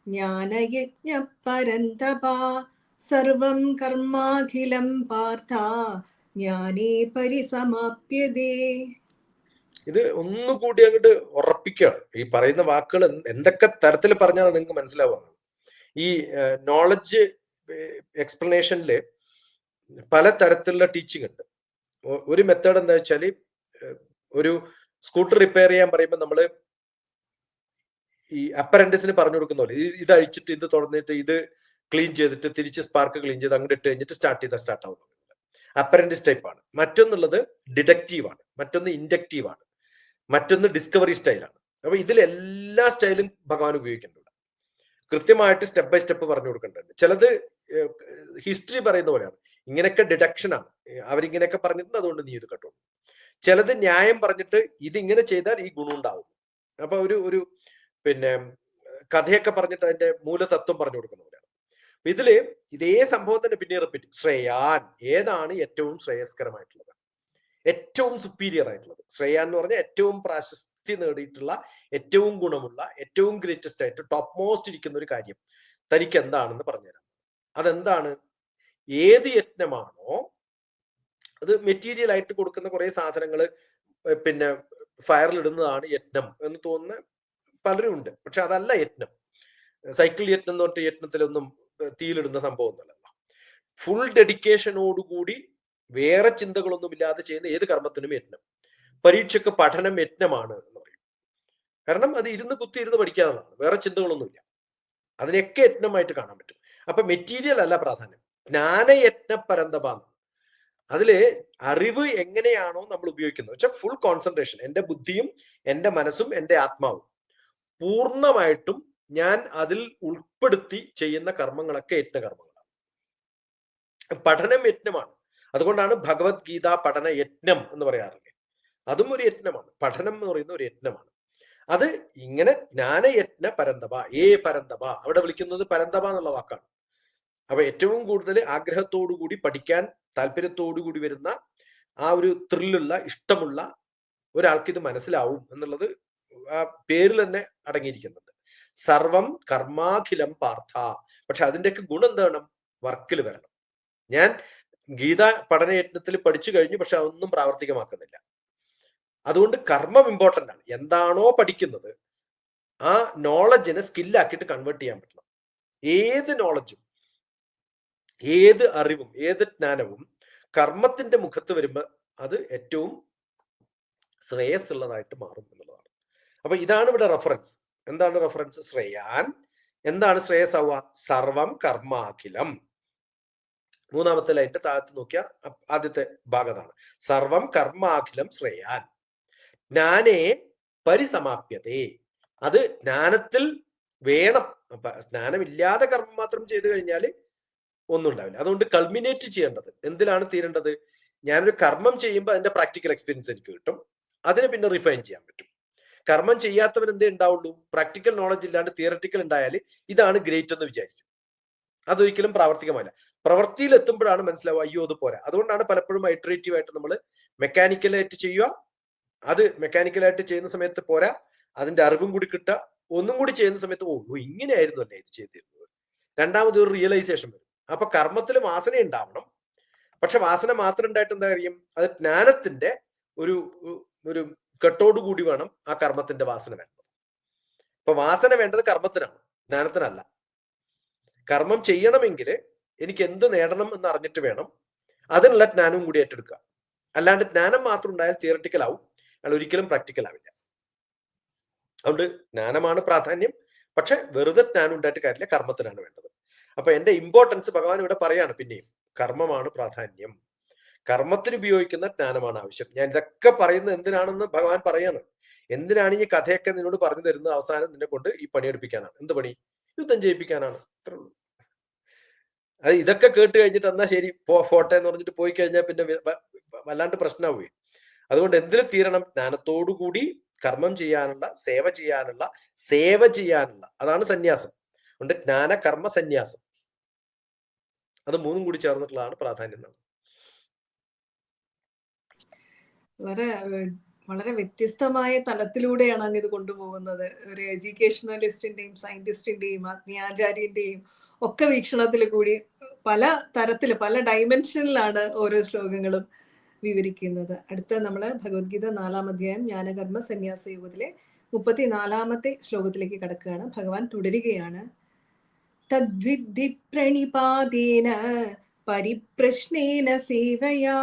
ജ്ഞാനയജ്ഞ പരന്തപ സർവം കർമാഖിലം പാർത്ഥ ജ്ഞാനേ പരിസമാപ്യതേ. ഇത് ഒന്നുകൂടി അങ്ങോട്ട് ഉറപ്പിക്കുകയാണ്. ഈ പറയുന്ന വാക്കുകൾ എന്തൊക്കെ തരത്തിൽ പറഞ്ഞാൽ നിങ്ങൾക്ക് മനസ്സിലാവുക. ഈ നോളജ് എക്സ്പ്ലനേഷനിൽ പല തരത്തിലുള്ള ടീച്ചിങ് ഉണ്ട്. ഒരു മെത്തേഡ് എന്താ വെച്ചാൽ, ഒരു സ്കൂട്ടർ റിപ്പയർ ചെയ്യാൻ പറയുമ്പോൾ നമ്മൾ ഈ അപ്പറന്റിസിന് പറഞ്ഞു കൊടുക്കുന്ന പോലെ ഇത് അഴിച്ചിട്ട് ഇത് തുറന്നിട്ട് ഇത് ക്ലീൻ ചെയ്തിട്ട് തിരിച്ച് സ്പാർക്ക് ക്ലീൻ ചെയ്ത് അങ്ങോട്ട് ഇട്ട് കഴിഞ്ഞിട്ട് സ്റ്റാർട്ട് ആവുന്നത് അപ്പറന്റിസ് ടൈപ്പാണ്. മറ്റൊന്നുള്ളത് ഡിഡക്റ്റീവാണ്, മറ്റൊന്ന് ഇൻഡക്റ്റീവാണ്, മറ്റൊന്ന് ഡിസ്കവറി സ്റ്റൈലാണ്. അപ്പൊ ഇതിലെല്ലാ സ്റ്റൈലും ഭഗവാൻ ഉപയോഗിക്കുന്നുണ്ട്. കൃത്യമായിട്ട് സ്റ്റെപ്പ് ബൈ സ്റ്റെപ്പ് പറഞ്ഞു കൊടുക്കേണ്ടതുണ്ട്. ചിലത് ഹിസ്റ്ററി പറയുന്ന പോലെയാണ്, ഇങ്ങനെയൊക്കെ ഡിഡക്ഷനാണ്, അവരിങ്ങനെയൊക്കെ പറഞ്ഞിട്ടുണ്ട് അതുകൊണ്ട് നീ ഇത് കേട്ടോ. ചിലത് ന്യായം പറഞ്ഞിട്ട് ഇതിങ്ങനെ ചെയ്താൽ ഈ ഗുണം ഉണ്ടാവും. അപ്പൊ ഒരു പിന്നെ കഥയൊക്കെ പറഞ്ഞിട്ട് അതിന്റെ മൂലതത്വം പറഞ്ഞു കൊടുക്കുന്ന പോലെയാണ്. ഇതില് ഇതേ സംഭവത്തിന്റെ പിന്നെ റിപ്പീറ്റ്. ശ്രേയാൻ, ഏതാണ് ഏറ്റവും ശ്രേയസ്കരമായിട്ടുള്ളത്, ഏറ്റവും സുപ്പീരിയർ ആയിട്ടുള്ളത്? ശ്രേയാൻ എന്ന് പറഞ്ഞാൽ ഏറ്റവും പ്രാശസ്തി നേടിയിട്ടുള്ള, ഏറ്റവും ഗുണമുള്ള, ഏറ്റവും ഗ്രേറ്റസ്റ്റ് ആയിട്ട് ടോപ്പ് മോസ്റ്റ് ഇരിക്കുന്ന ഒരു കാര്യം തനിക്ക് എന്താണെന്ന് പറഞ്ഞുതരാം. അതെന്താണ്? ഏത് യജ്ഞമാണോ, അത് മെറ്റീരിയൽ ആയിട്ട് കൊടുക്കുന്ന കുറെ സാധനങ്ങൾ പിന്നെ ഫയറിലിടുന്നതാണ് യജ്ഞം എന്ന് തോന്നുന്ന പലരും ഉണ്ട്. പക്ഷെ അതല്ല യജ്ഞം. സൈക്കിൾ യജ്ഞം എന്ന് പറഞ്ഞിട്ട് യജ്ഞത്തിലൊന്നും തീയിലിടുന്ന സംഭവം ഒന്നുമല്ല. ഫുൾ ഡെഡിക്കേഷനോടുകൂടി വേറെ ചിന്തകളൊന്നും ഇല്ലാതെ ചെയ്യുന്ന ഏത് കർമ്മത്തിനും യജ്ഞം. പരീക്ഷയ്ക്ക് പഠനം യജ്ഞമാണ് എന്ന് പറയും. കാരണം അത് ഇരുന്ന് പഠിക്കാനുള്ളതാണ്, വേറെ ചിന്തകളൊന്നുമില്ല. അതിനെയൊക്കെ യജ്ഞമായിട്ട് കാണാൻ പറ്റും. അപ്പൊ മെറ്റീരിയൽ അല്ല പ്രാധാന്യം, ജ്ഞാനയജ്ഞ പരന്തപാന്ന്. അതില് അറിവ് എങ്ങനെയാണോ നമ്മൾ ഉപയോഗിക്കുന്നത് വെച്ചാൽ ഫുൾ കോൺസെൻട്രേഷൻ, എന്റെ ബുദ്ധിയും എന്റെ മനസ്സും എന്റെ ആത്മാവും പൂർണ്ണമായിട്ടും ഞാൻ അതിൽ ഉൾപ്പെടുത്തി ചെയ്യുന്ന കർമ്മങ്ങളൊക്കെ യജ്ഞകർമ്മങ്ങളാണ്. പഠനം യജ്ഞമാണ്. അതുകൊണ്ടാണ് ഭഗവത്ഗീത പഠന യജ്ഞം എന്ന് പറയാറില്ലേ. അതും ഒരു യജ്ഞമാണ്. പഠനം എന്ന് പറയുന്ന ഒരു യജ്ഞമാണ്. അത് ഇങ്ങനെ ജ്ഞാനയജ്ഞ പരന്തപ, പരന്തപ അവിടെ വിളിക്കുന്നത് പരന്തപ എന്നുള്ള വാക്കാണ്. അപ്പൊ ഏറ്റവും കൂടുതൽ ആഗ്രഹത്തോടുകൂടി പഠിക്കാൻ താല്പര്യത്തോടുകൂടി വരുന്ന ആ ഒരു ത്രില്ലുള്ള, ഇഷ്ടമുള്ള ഒരാൾക്ക് ഇത് മനസ്സിലാവും എന്നുള്ളത് ആ പേരിൽ തന്നെ അടങ്ങിയിരിക്കുന്നുണ്ട്. സർവം കർമാഖിലം പാർത്ഥ. പക്ഷെ അതിന്റെയൊക്കെ ഗുണം എന്താണ്? വർക്കിൽ വരണം. ഞാൻ ഗീത പഠനയജ്ഞത്തിൽ പഠിച്ചു കഴിഞ്ഞു, പക്ഷെ അതൊന്നും പ്രാവർത്തികമാക്കുന്നില്ല. അതുകൊണ്ട് കർമ്മം ഇമ്പോർട്ടന്റ് ആണ്. എന്താണോ പഠിക്കുന്നത് ആ നോളജിനെ സ്കില്ലാക്കിയിട്ട് കൺവേർട്ട് ചെയ്യാൻ പറ്റണം. ഏത് നോളജും, ഏത് അറിവും, ഏത് ജ്ഞാനവും കർമ്മത്തിന്റെ മുഖത്ത് വരുമ്പോൾ അത് ഏറ്റവും ശ്രേയസ് ഉള്ളതായിട്ട് മാറും എന്നുള്ളതാണ്. അപ്പൊ ഇതാണ് ഇവിടെ റെഫറൻസ്. എന്താണ് റെഫറൻസ്? ശ്രേയാൻ. എന്താണ് ശ്രേയസ് ആവുക? സർവം കർമാഖിലം. മൂന്നാമത്തെ ലൈൻ്റെ താഴത്ത് നോക്കിയ ആദ്യത്തെ ഭാഗത്താണ്. സർവം കർമാഖിലം ശ്രേയാൻ ജ്ഞാനേ പരിസമാപ്യതേ. അത് ജ്ഞാനത്തിൽ വേണം. അപ്പൊ ജ്ഞാനമില്ലാതെ കർമ്മം മാത്രം ചെയ്തു കഴിഞ്ഞാൽ ഒന്നും ഉണ്ടാവില്ല. അതുകൊണ്ട് കൾമിനേറ്റ് ചെയ്യേണ്ടത് എന്തിലാണ് തീരേണ്ടത്? ഞാനൊരു കർമ്മം ചെയ്യുമ്പോൾ അതിന്റെ പ്രാക്ടിക്കൽ എക്സ്പീരിയൻസ് എനിക്ക് കിട്ടും, അതിനെ പിന്നെ റിഫൈൻ ചെയ്യാൻ പറ്റും. കർമ്മം ചെയ്യാത്തവൻ എന്തേ ഉണ്ടാവുള്ളൂ? പ്രാക്ടിക്കൽ നോളജ് ഇല്ലാണ്ട് തിയററ്റിക്കൽ ഉണ്ടായാൽ ഇതാണ് ഗ്രേറ്റ് എന്ന് വിചാരിക്കും. അതൊരിക്കലും പ്രാവർത്തികമല്ല. പ്രവൃത്തിയിൽ എത്തുമ്പോഴാണ് മനസ്സിലാവുക അയ്യോ അത് പോരാ. അതുകൊണ്ടാണ് പലപ്പോഴും ഐറ്ററേറ്റീവ് ആയിട്ട് നമ്മൾ മെക്കാനിക്കലായിട്ട് ചെയ്യുക. അത് മെക്കാനിക്കലായിട്ട് ചെയ്യുന്ന സമയത്ത് പോരാ, അതിന്റെ അറിവും കൂടി കിട്ടുക. ഒന്നും കൂടി ചെയ്യുന്ന സമയത്ത് ഓ ഇങ്ങനെയായിരുന്നു അല്ലേ ഇത് ചെയ്തിരുന്നത്. രണ്ടാമത് ഒരു റിയലൈസേഷൻ വരും. അപ്പൊ കർമ്മത്തിൽ വാസന ഉണ്ടാവണം. പക്ഷെ വാസന മാത്രം ഉണ്ടായിട്ട് എന്താ കാര്യം? അത് ജ്ഞാനത്തിന്റെ ഒരു കെട്ടോടുകൂടി വേണം ആ കർമ്മത്തിന്റെ വാസന വേണ്ടത്. അപ്പൊ വാസന വേണ്ടത് കർമ്മത്തിനാണ്, ജ്ഞാനത്തിനല്ല. കർമ്മം ചെയ്യണമെങ്കിൽ എനിക്ക് എന്ത് നേടണം എന്ന് അറിഞ്ഞിട്ട് വേണം അതിനുള്ള ജ്ഞാനവും കൂടി ഏറ്റെടുക്കുക. അല്ലാണ്ട് ജ്ഞാനം മാത്രം ഉണ്ടായാൽ തിയറട്ടിക്കൽ ആവും, അയാൾ ഒരിക്കലും പ്രാക്ടിക്കൽ ആവില്ല. അതുകൊണ്ട് ജ്ഞാനമാണ് പ്രാധാന്യം. പക്ഷെ വെറുതെ ജ്ഞാനം ഉണ്ടായിട്ട് കാര്യമില്ല, കർമ്മത്തിനാണ് വേണ്ടത്. അപ്പൊ എന്റെ ഇമ്പോർട്ടൻസ് ഭഗവാൻ ഇവിടെ പറയാണ്, പിന്നെയും കർമ്മമാണ് പ്രാധാന്യം, കർമ്മത്തിന് ഉപയോഗിക്കുന്ന ജ്ഞാനമാണ് ആവശ്യം. ഞാൻ ഇതൊക്കെ പറയുന്നത് എന്തിനാണെന്ന് ഭഗവാൻ പറയാണ്. എന്തിനാണ് ഈ കഥയൊക്കെ നിന്നോട് പറഞ്ഞു തരുന്നത്? അവസാനം നിന്നെ കൊണ്ട് ഈ പണിയെടുപ്പിക്കാനാണ്. എന്ത് പണി? യുദ്ധം ചെയ്യിപ്പിക്കാനാണ്. അത്രേ ഉള്ളൂ. അത് ഇതൊക്കെ കേട്ട് കഴിഞ്ഞിട്ട് എന്നാ ശരി ഫോട്ടെ എന്ന് പറഞ്ഞിട്ട് പോയി കഴിഞ്ഞാൽ പിന്നെ വല്ലാണ്ട് പ്രശ്നമാവുകയും. അതുകൊണ്ട് എന്തിനു തീരണം? ജ്ഞാനത്തോടുകൂടി കർമ്മം ചെയ്യാനുള്ള, സേവ ചെയ്യാനുള്ള അതാണ് സന്യാസം. അതുകൊണ്ട് ജ്ഞാന കർമ്മ സന്യാസം, അത് മൂന്നും കൂടി ചേർന്നിട്ടുള്ളതാണ് പ്രാധാന്യം. വളരെ വളരെ വ്യത്യസ്തമായ തലത്തിലൂടെയാണ് അങ്ങ് ഇത് കൊണ്ടുപോകുന്നത്. ഒരു എഡ്യൂക്കേഷണലിസ്റ്റിന്റെയും സയന്റിസ്റ്റിന്റെയും ആത്മീയാചാര്യന്റെയും ഒക്കെ വീക്ഷണത്തിൽ കൂടി പല തരത്തില്, പല ഡയമെൻഷനിലാണ് ഓരോ ശ്ലോകങ്ങളും വിവരിക്കുന്നത്. അടുത്ത നമ്മള് ഭഗവത്ഗീത 4-ാം അധ്യായം ജ്ഞാനകർമ്മ സന്യാസ യോഗത്തിലെ 34-ാമത്തെ ശ്ലോകത്തിലേക്ക് കടക്കുകയാണ്. ഭഗവാൻ തുടരുകയാണ്. തദ്വിദ്ധി പ്രണിപാതേന പരിപ്രശ്നേന സേവയാ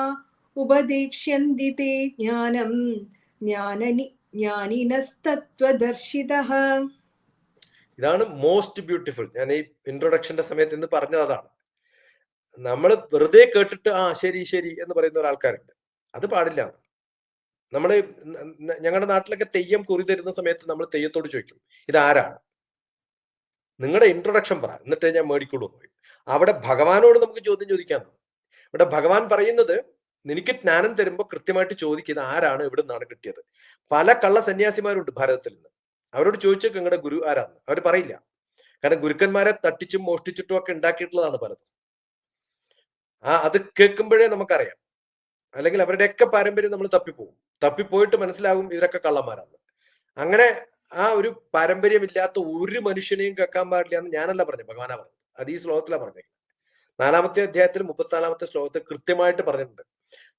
ഉപദേക്ഷ്യന്തി തേ ജ്ഞാനം ജ്ഞാനിനസ്തത്വദർശിതഃ. ഇതാണ് മോസ്റ്റ് ബ്യൂട്ടിഫുൾ. ഞാൻ ഈ ഇൻട്രൊഡക്ഷന്റെ സമയത്ത് ഇന്ന് പറഞ്ഞത് അതാണ്. നമ്മൾ വെറുതെ കേട്ടിട്ട് ആ ശരി ശരി എന്ന് പറയുന്ന ഒരാൾക്കാരുണ്ട്. അത് പാടില്ല. നമ്മള് ഞങ്ങളുടെ നാട്ടിലൊക്കെ തെയ്യം കുറി തരുന്ന സമയത്ത് നമ്മൾ തെയ്യത്തോട് ചോദിക്കും, ഇതാരാണ്? നിങ്ങളുടെ ഇൻട്രൊഡക്ഷൻ പറ, എന്നിട്ട് ഞാൻ മേടിക്കുള്ളൂ എന്ന് പറയും. അവിടെ ഭഗവാനോട് നമുക്ക് ചോദ്യം ചോദിക്കാം. ഇവിടെ ഭഗവാൻ പറയുന്നത്, നിനക്ക് ജ്ഞാനം തരുമ്പോൾ കൃത്യമായിട്ട് ചോദിക്കുന്നത് ആരാണ്, എവിടെ നിന്നാണ് കിട്ടിയത്. പല കള്ള സന്യാസിമാരുണ്ട് ഭാരതത്തിൽ നിന്ന്. അവരോട് ചോദിച്ചേക്ക് നിങ്ങളുടെ ഗുരു ആരാന്ന്, അവർ പറയില്ല. കാരണം ഗുരുക്കന്മാരെ തട്ടിച്ചും മോഷ്ടിച്ചിട്ടും ഒക്കെ ഉണ്ടാക്കിയിട്ടുള്ളതാണ് പലതും. അത് കേൾക്കുമ്പോഴേ നമുക്കറിയാം. അല്ലെങ്കിൽ അവരുടെയൊക്കെ പാരമ്പര്യം നമ്മൾ തപ്പിപ്പോയിട്ട് മനസ്സിലാകും ഇവരൊക്കെ കള്ളന്മാരാണ്. അങ്ങനെ ആ ഒരു പാരമ്പര്യമില്ലാത്ത ഒരു മനുഷ്യനെയും കേൾക്കാൻ പാടില്ല എന്ന് ഞാനല്ല പറഞ്ഞു, ഭഗവാനാ പറഞ്ഞത്. അത് ഈ ശ്ലോകത്തിലാണ് പറഞ്ഞത്. 4-ാമത്തെ അധ്യായത്തിൽ 34-ാമത്തെ ശ്ലോകത്തിൽ കൃത്യമായിട്ട് പറഞ്ഞിട്ടുണ്ട്.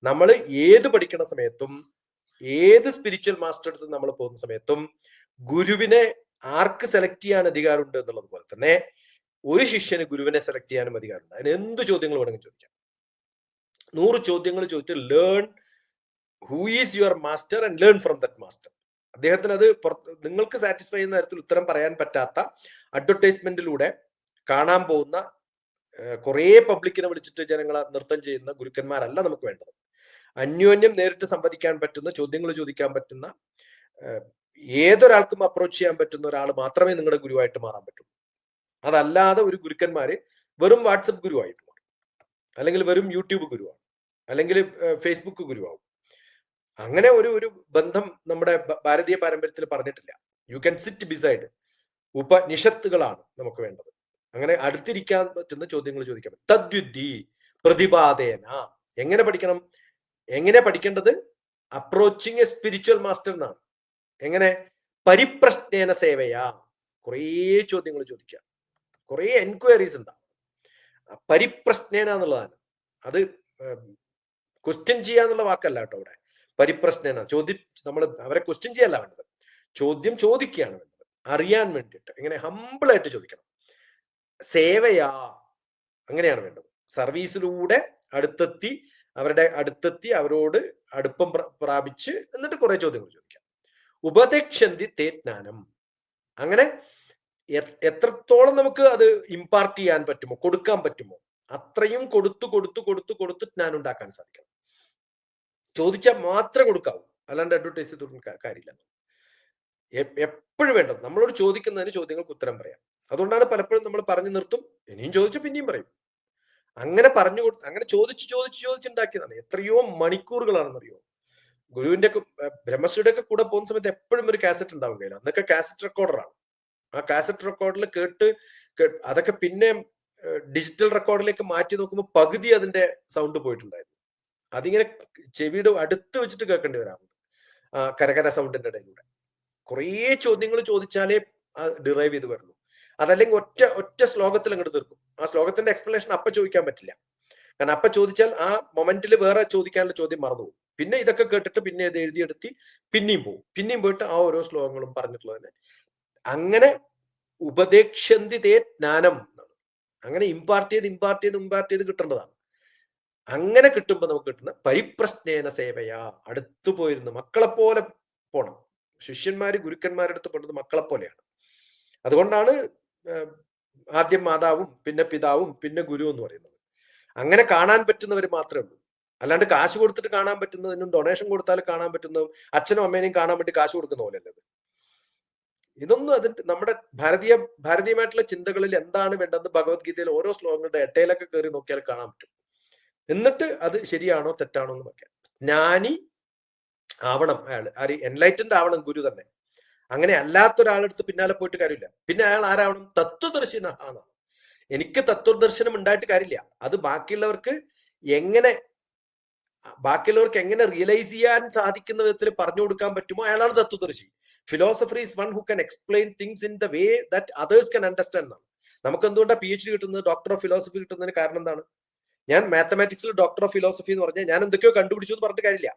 നമ്മൾ ഏത് പഠിക്കുന്ന സമയത്തും, ഏത് സ്പിരിച്വൽ മാസ്റ്റർ അടുത്ത് നമ്മൾ പോകുന്ന സമയത്തും ഗുരുവിനെ ആർക്ക് സെലക്ട് ചെയ്യാൻ അധികാരമുണ്ട് എന്നുള്ളത് പോലെ തന്നെ ഒരു ശിഷ്യന് ഗുരുവിനെ സെലക്ട് ചെയ്യാനും അധികാരമുണ്ട്. അതിന് എന്ത് ചോദ്യങ്ങൾ വേണമെങ്കിൽ ചോദിക്കാം. 100 ചോദ്യങ്ങൾ ചോദിച്ച് learn who is your master and learn from that master. അദ്ദേഹത്തിന് അത് നിങ്ങൾക്ക് സാറ്റിസ്ഫൈ ചെയ്യുന്ന തരത്തിൽ ഉത്തരം പറയാൻ പറ്റാത്ത അഡ്വർടൈസ്മെന്റിലൂടെ കാണാൻ പോകുന്ന കുറേ പബ്ലിക്കിനെ വിളിച്ചിട്ട് ജനങ്ങളെ നൃത്തം ചെയ്യുന്ന ഗുരുക്കന്മാരല്ല നമുക്ക് വേണ്ടത്. അന്യോന്യം നേരിട്ട് സംവദിക്കാൻ പറ്റുന്ന, ചോദ്യങ്ങൾ ചോദിക്കാൻ പറ്റുന്ന, ഏതൊരാൾക്കും അപ്രോച്ച് ചെയ്യാൻ പറ്റുന്ന ഒരാൾ മാത്രമേ നിങ്ങളുടെ ഗുരുവായിട്ട് മാറാൻ പറ്റൂ. അതല്ലാതെ ഒരു ഗുരുക്കന്മാര് വെറും വാട്സപ്പ് ഗുരുവായിട്ട് മാറും, അല്ലെങ്കിൽ വെറും യൂട്യൂബ് ഗുരുവാണ്, അല്ലെങ്കിൽ ഫേസ്ബുക്ക് ഗുരുവാകും. അങ്ങനെ ഒരു ബന്ധം നമ്മുടെ ഭാരതീയ പാരമ്പര്യത്തിൽ പറഞ്ഞിട്ടില്ല. You can sit beside. ഉപനിഷത്തുകളാണ് നമുക്ക് വേണ്ടത്. അങ്ങനെ അടുത്തിരിക്കാൻ പറ്റുന്ന ചോദ്യങ്ങൾ ചോദിക്കാൻ പറ്റും. തദ്വിദ്ധി പ്രതിപാദേന. എങ്ങനെ പഠിക്കണം? എങ്ങനെ പഠിക്കേണ്ടത്? അപ്രോച്ചിങ് എ സ്പിരിച്വൽ മാസ്റ്റർ എന്നാണ്. എങ്ങനെ? പരിപ്രശ്നേന സേവയാ. കുറേ ചോദ്യങ്ങൾ ചോദിക്കുക, കുറേ എൻക്വയറീസ് ഉണ്ടാവും. പരിപ്രശ്നേന എന്നുള്ളതാണ്. അത് ക്വസ്റ്റ്യൻ ചെയ്യാന്നുള്ള വാക്കല്ല കേട്ടോ അവിടെ. പരിപ്രശ്നേന നമ്മൾ അവരെ ക്വസ്റ്റ്യൻ ചെയ്യല്ല വേണ്ടത്, ചോദ്യം ചോദിക്കുകയാണ് വേണ്ടത്, അറിയാൻ വേണ്ടിയിട്ട്. എങ്ങനെ? ഹമ്പിളായിട്ട് ചോദിക്കണം. സേവയാ, അങ്ങനെയാണ് വേണ്ടത്. സർവീസിലൂടെ അടുത്തെത്തി അവരോട് അടുപ്പം പ്രാപിച്ച് എന്നിട്ട് കുറെ ചോദ്യങ്ങൾ ചോദിക്കാം. ഉപദേക്ഷന്തി തേ ജ്ഞാനം. അങ്ങനെ എത്രത്തോളം നമുക്ക് അത് ഇമ്പാർട്ട് ചെയ്യാൻ പറ്റുമോ, കൊടുക്കാൻ പറ്റുമോ, അത്രയും കൊടുത്ത് ജ്ഞാനം ഉണ്ടാക്കാൻ സാധിക്കണം. ചോദിച്ചാൽ മാത്രമേ കൊടുക്കാവൂ, അല്ലാണ്ട് അഡ്വർടൈസ് ചെയ്ത് കാര്യമില്ല. എപ്പോഴും വേണ്ടത് നമ്മളോട് ചോദിക്കുന്നതിന് ചോദ്യങ്ങൾക്ക് ഉത്തരം പറയാം. അതുകൊണ്ടാണ് പലപ്പോഴും നമ്മൾ പറഞ്ഞു നിർത്തും, ഇനിയും ചോദിച്ചു പിന്നെയും പറയും. അങ്ങനെ അങ്ങനെ ചോദിച്ചുണ്ടാക്കിയതാണ്. എത്രയോ മണിക്കൂറുകളാണെന്നറിയോ. ഗുരുവിന്റെ ബ്രഹ്മശ്രീയുടെ ഒക്കെ കൂടെ പോകുന്ന സമയത്ത് എപ്പോഴും ഒരു കാസറ്റ് ഉണ്ടാവും കയ്യിൽ. അന്നൊക്കെ കാസറ്റ് റെക്കോർഡറാണ്. ആ കാസറ്റ് റെക്കോർഡിൽ കേട്ട് അതൊക്കെ പിന്നെ ഡിജിറ്റൽ റെക്കോർഡിലേക്ക് മാറ്റി നോക്കുമ്പോൾ പകുതി അതിന്റെ സൗണ്ട് പോയിട്ടുണ്ടായിരുന്നു. അതിങ്ങനെ ചെവിയുടെ അടുത്ത് വെച്ചിട്ട് കേൾക്കേണ്ടി വരാറുണ്ട് കരകര സൗണ്ടിന്റെ ഇടയിലൂടെ. കുറേ ചോദ്യങ്ങൾ ചോദിച്ചാലേ ഡിറൈവ് ചെയ്ത് വരുള്ളൂ. അതല്ലെങ്കിൽ ഒറ്റ ശ്ലോകത്തിൽ അങ്ങോട്ട് തീർക്കും. ആ ശ്ലോകത്തിന്റെ എക്സ്പ്ലനേഷൻ അപ്പൊ ചോദിക്കാൻ പറ്റില്ല. കാരണം അപ്പൊ ചോദിച്ചാൽ ആ മൊമെന്റിൽ വേറെ ചോദിക്കാനുള്ള ചോദ്യം മറന്നുപോകും. പിന്നെ ഇതൊക്കെ കേട്ടിട്ട് പിന്നെ ഇത് എഴുതിയെടുത്തി പിന്നെയും പോകും, പിന്നെയും പോയിട്ട് ആ ഓരോ ശ്ലോകങ്ങളും പറഞ്ഞിട്ടുള്ളത് തന്നെ. അങ്ങനെ ഉപദേക്ഷ്യന്തി തേ ജ്ഞാനം, അങ്ങനെ ഇമ്പാർട്ട് ചെയ്ത് കിട്ടേണ്ടതാണ്. അങ്ങനെ കിട്ടുമ്പോൾ നമുക്ക് കിട്ടുന്ന പരിപ്രശ്നേന സേവയാ, അടുത്തു പോയിരുന്ന് മക്കളെ പോലെ പോണം. ശിഷ്യന്മാര് ഗുരുക്കന്മാരുടെ അടുത്ത് പോണത് മക്കളെ പോലെയാണ്. അതുകൊണ്ടാണ് ആദ്യം മാതാവും പിന്നെ പിതാവും പിന്നെ ഗുരു എന്ന് പറയുന്നത്. അങ്ങനെ കാണാൻ പറ്റുന്നവർ മാത്രമേ ഉള്ളൂ. അല്ലാണ്ട് കാശ് കൊടുത്തിട്ട് കാണാൻ പറ്റുന്നതിനും ഡൊണേഷൻ കൊടുത്താൽ കാണാൻ പറ്റുന്നതും അച്ഛനും അമ്മേനെയും കാണാൻ വേണ്ടി കാശ് കൊടുക്കുന്ന പോലെയല്ലത്. ഇതൊന്നും അതിന്റെ നമ്മുടെ ഭാരതീയമായിട്ടുള്ള ചിന്തകളിൽ എന്താണ് വേണ്ടത് ഭഗവത്ഗീതയിൽ ഓരോ ശ്ലോകങ്ങളുടെ എട്ടയിലൊക്കെ കയറി നോക്കിയാൽ കാണാൻ പറ്റും. എന്നിട്ട് അത് ശരിയാണോ തെറ്റാണോ എന്ന് നോക്കാം. ജ്ഞാനി ആവണം അയാൾ, എൻലൈറ്റൻഡ് ആവണം ഗുരു തന്നെ. അങ്ങനെ അല്ലാത്തൊരാളെടുത്ത് പിന്നാലെ പോയിട്ട് കാര്യമില്ല. പിന്നെ അയാൾ ആരാവണം? തത്വദർശിന ആണ്. എനിക്ക് തത്വദർശനം ഉണ്ടായിട്ട് കാര്യമില്ല, അത് ബാക്കിയുള്ളവർക്ക് എങ്ങനെ റിയലൈസ് ചെയ്യാൻ സാധിക്കുന്ന വിധത്തിൽ പറഞ്ഞു കൊടുക്കാൻ പറ്റുമോ അയാളാണ് തത്വദർശി. Philosopher is one who can explain things in the way that others can understand എന്നാണ്. നമുക്ക് എന്തുകൊണ്ടാണ് PhD കിട്ടുന്നത്, ഡോക്ടർ ഓഫ് ഫിലോസഫി കിട്ടുന്നതിന് കാരണം എന്താണ്? ഞാൻ മാത്തമാറ്റിക്സിൽ ഡോക്ടർ ഓഫ് ഫിലോസഫി എന്ന് പറഞ്ഞാൽ ഞാൻ എന്തൊക്കെയോ കണ്ടുപിടിച്ചു എന്ന് പറഞ്ഞിട്ട് കാര്യമില്ല.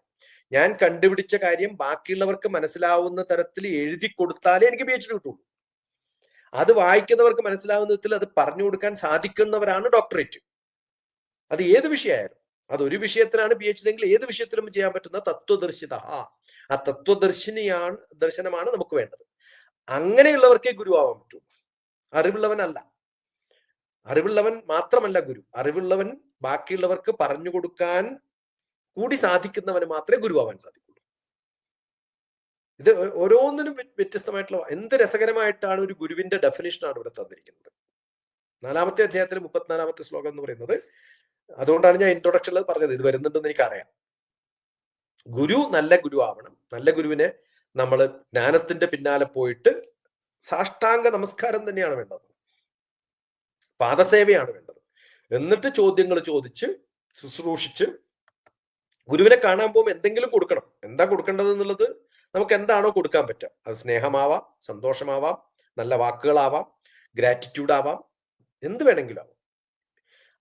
ഞാൻ കണ്ടുപിടിച്ച കാര്യം ബാക്കിയുള്ളവർക്ക് മനസ്സിലാവുന്ന തരത്തിൽ എഴുതി കൊടുത്താലേ എനിക്ക് PhD കിട്ടുള്ളൂ. അത് വായിക്കുന്നവർക്ക് മനസ്സിലാവുന്ന വിധത്തിൽ അത് പറഞ്ഞു കൊടുക്കാൻ സാധിക്കുന്നവരാണ് ഡോക്ടറേറ്റ്. അത് ഏത് വിഷയമായാലും. അതൊരു വിഷയത്തിലാണ് PhD എങ്കിൽ ഏത് വിഷയത്തിലും ചെയ്യാൻ പറ്റുന്ന തത്വദർശിത, ആ ദർശനമാണ് നമുക്ക് വേണ്ടത്. അങ്ങനെയുള്ളവർക്കേ ഗുരുവാവാൻ പറ്റൂ, അറിവുള്ളവനല്ല. അറിവുള്ളവൻ മാത്രമല്ല ഗുരു, അറിവുള്ളവൻ ബാക്കിയുള്ളവർക്ക് പറഞ്ഞു കൊടുക്കാൻ കൂടി സാധിക്കുന്നവന് മാത്രമേ ഗുരുവാവാൻ സാധിക്കുള്ളൂ. ഇത് ഓരോന്നിനും വ്യത്യസ്തമായിട്ടുള്ള എന്ത് രസകരമായിട്ടാണ് ഒരു ഗുരുവിന്റെ ഡെഫിനിഷനാണ് ഇവിടെ തന്നിരിക്കുന്നത്. 4-ാമത്തെ അധ്യായത്തിൽ 34-ാമത്തെ ശ്ലോകം എന്ന് പറയുന്നത്. അതുകൊണ്ടാണ് ഞാൻ ഇൻട്രൊഡക്ഷനിൽ പറഞ്ഞത് ഇത് വരുന്നുണ്ടെന്ന് എനിക്കറിയാം. ഗുരു നല്ല ഗുരു ആവണം. നല്ല ഗുരുവിനെ നമ്മൾ ജ്ഞാനത്തിന്റെ പിന്നാലെ പോയിട്ട് സാഷ്ടാംഗ നമസ്കാരം തന്നെയാണ് വേണ്ടത്, പാദസേവയാണ് വേണ്ടത്. എന്നിട്ട് ചോദ്യങ്ങൾ ചോദിച്ച് ശുശ്രൂഷിച്ച് ഗുരുവിനെ കാണാൻ പോകുമ്പോൾ എന്തെങ്കിലും കൊടുക്കണം. എന്താ കൊടുക്കേണ്ടത് എന്നുള്ളത് നമുക്ക് എന്താണോ കൊടുക്കാൻ പറ്റുക, അത് സ്നേഹമാവാം, സന്തോഷമാവാം, നല്ല വാക്കുകളാവാം, ഗ്രാറ്റിറ്റ്യൂഡ് ആവാം, എന്ത് വേണമെങ്കിലും ആവാം.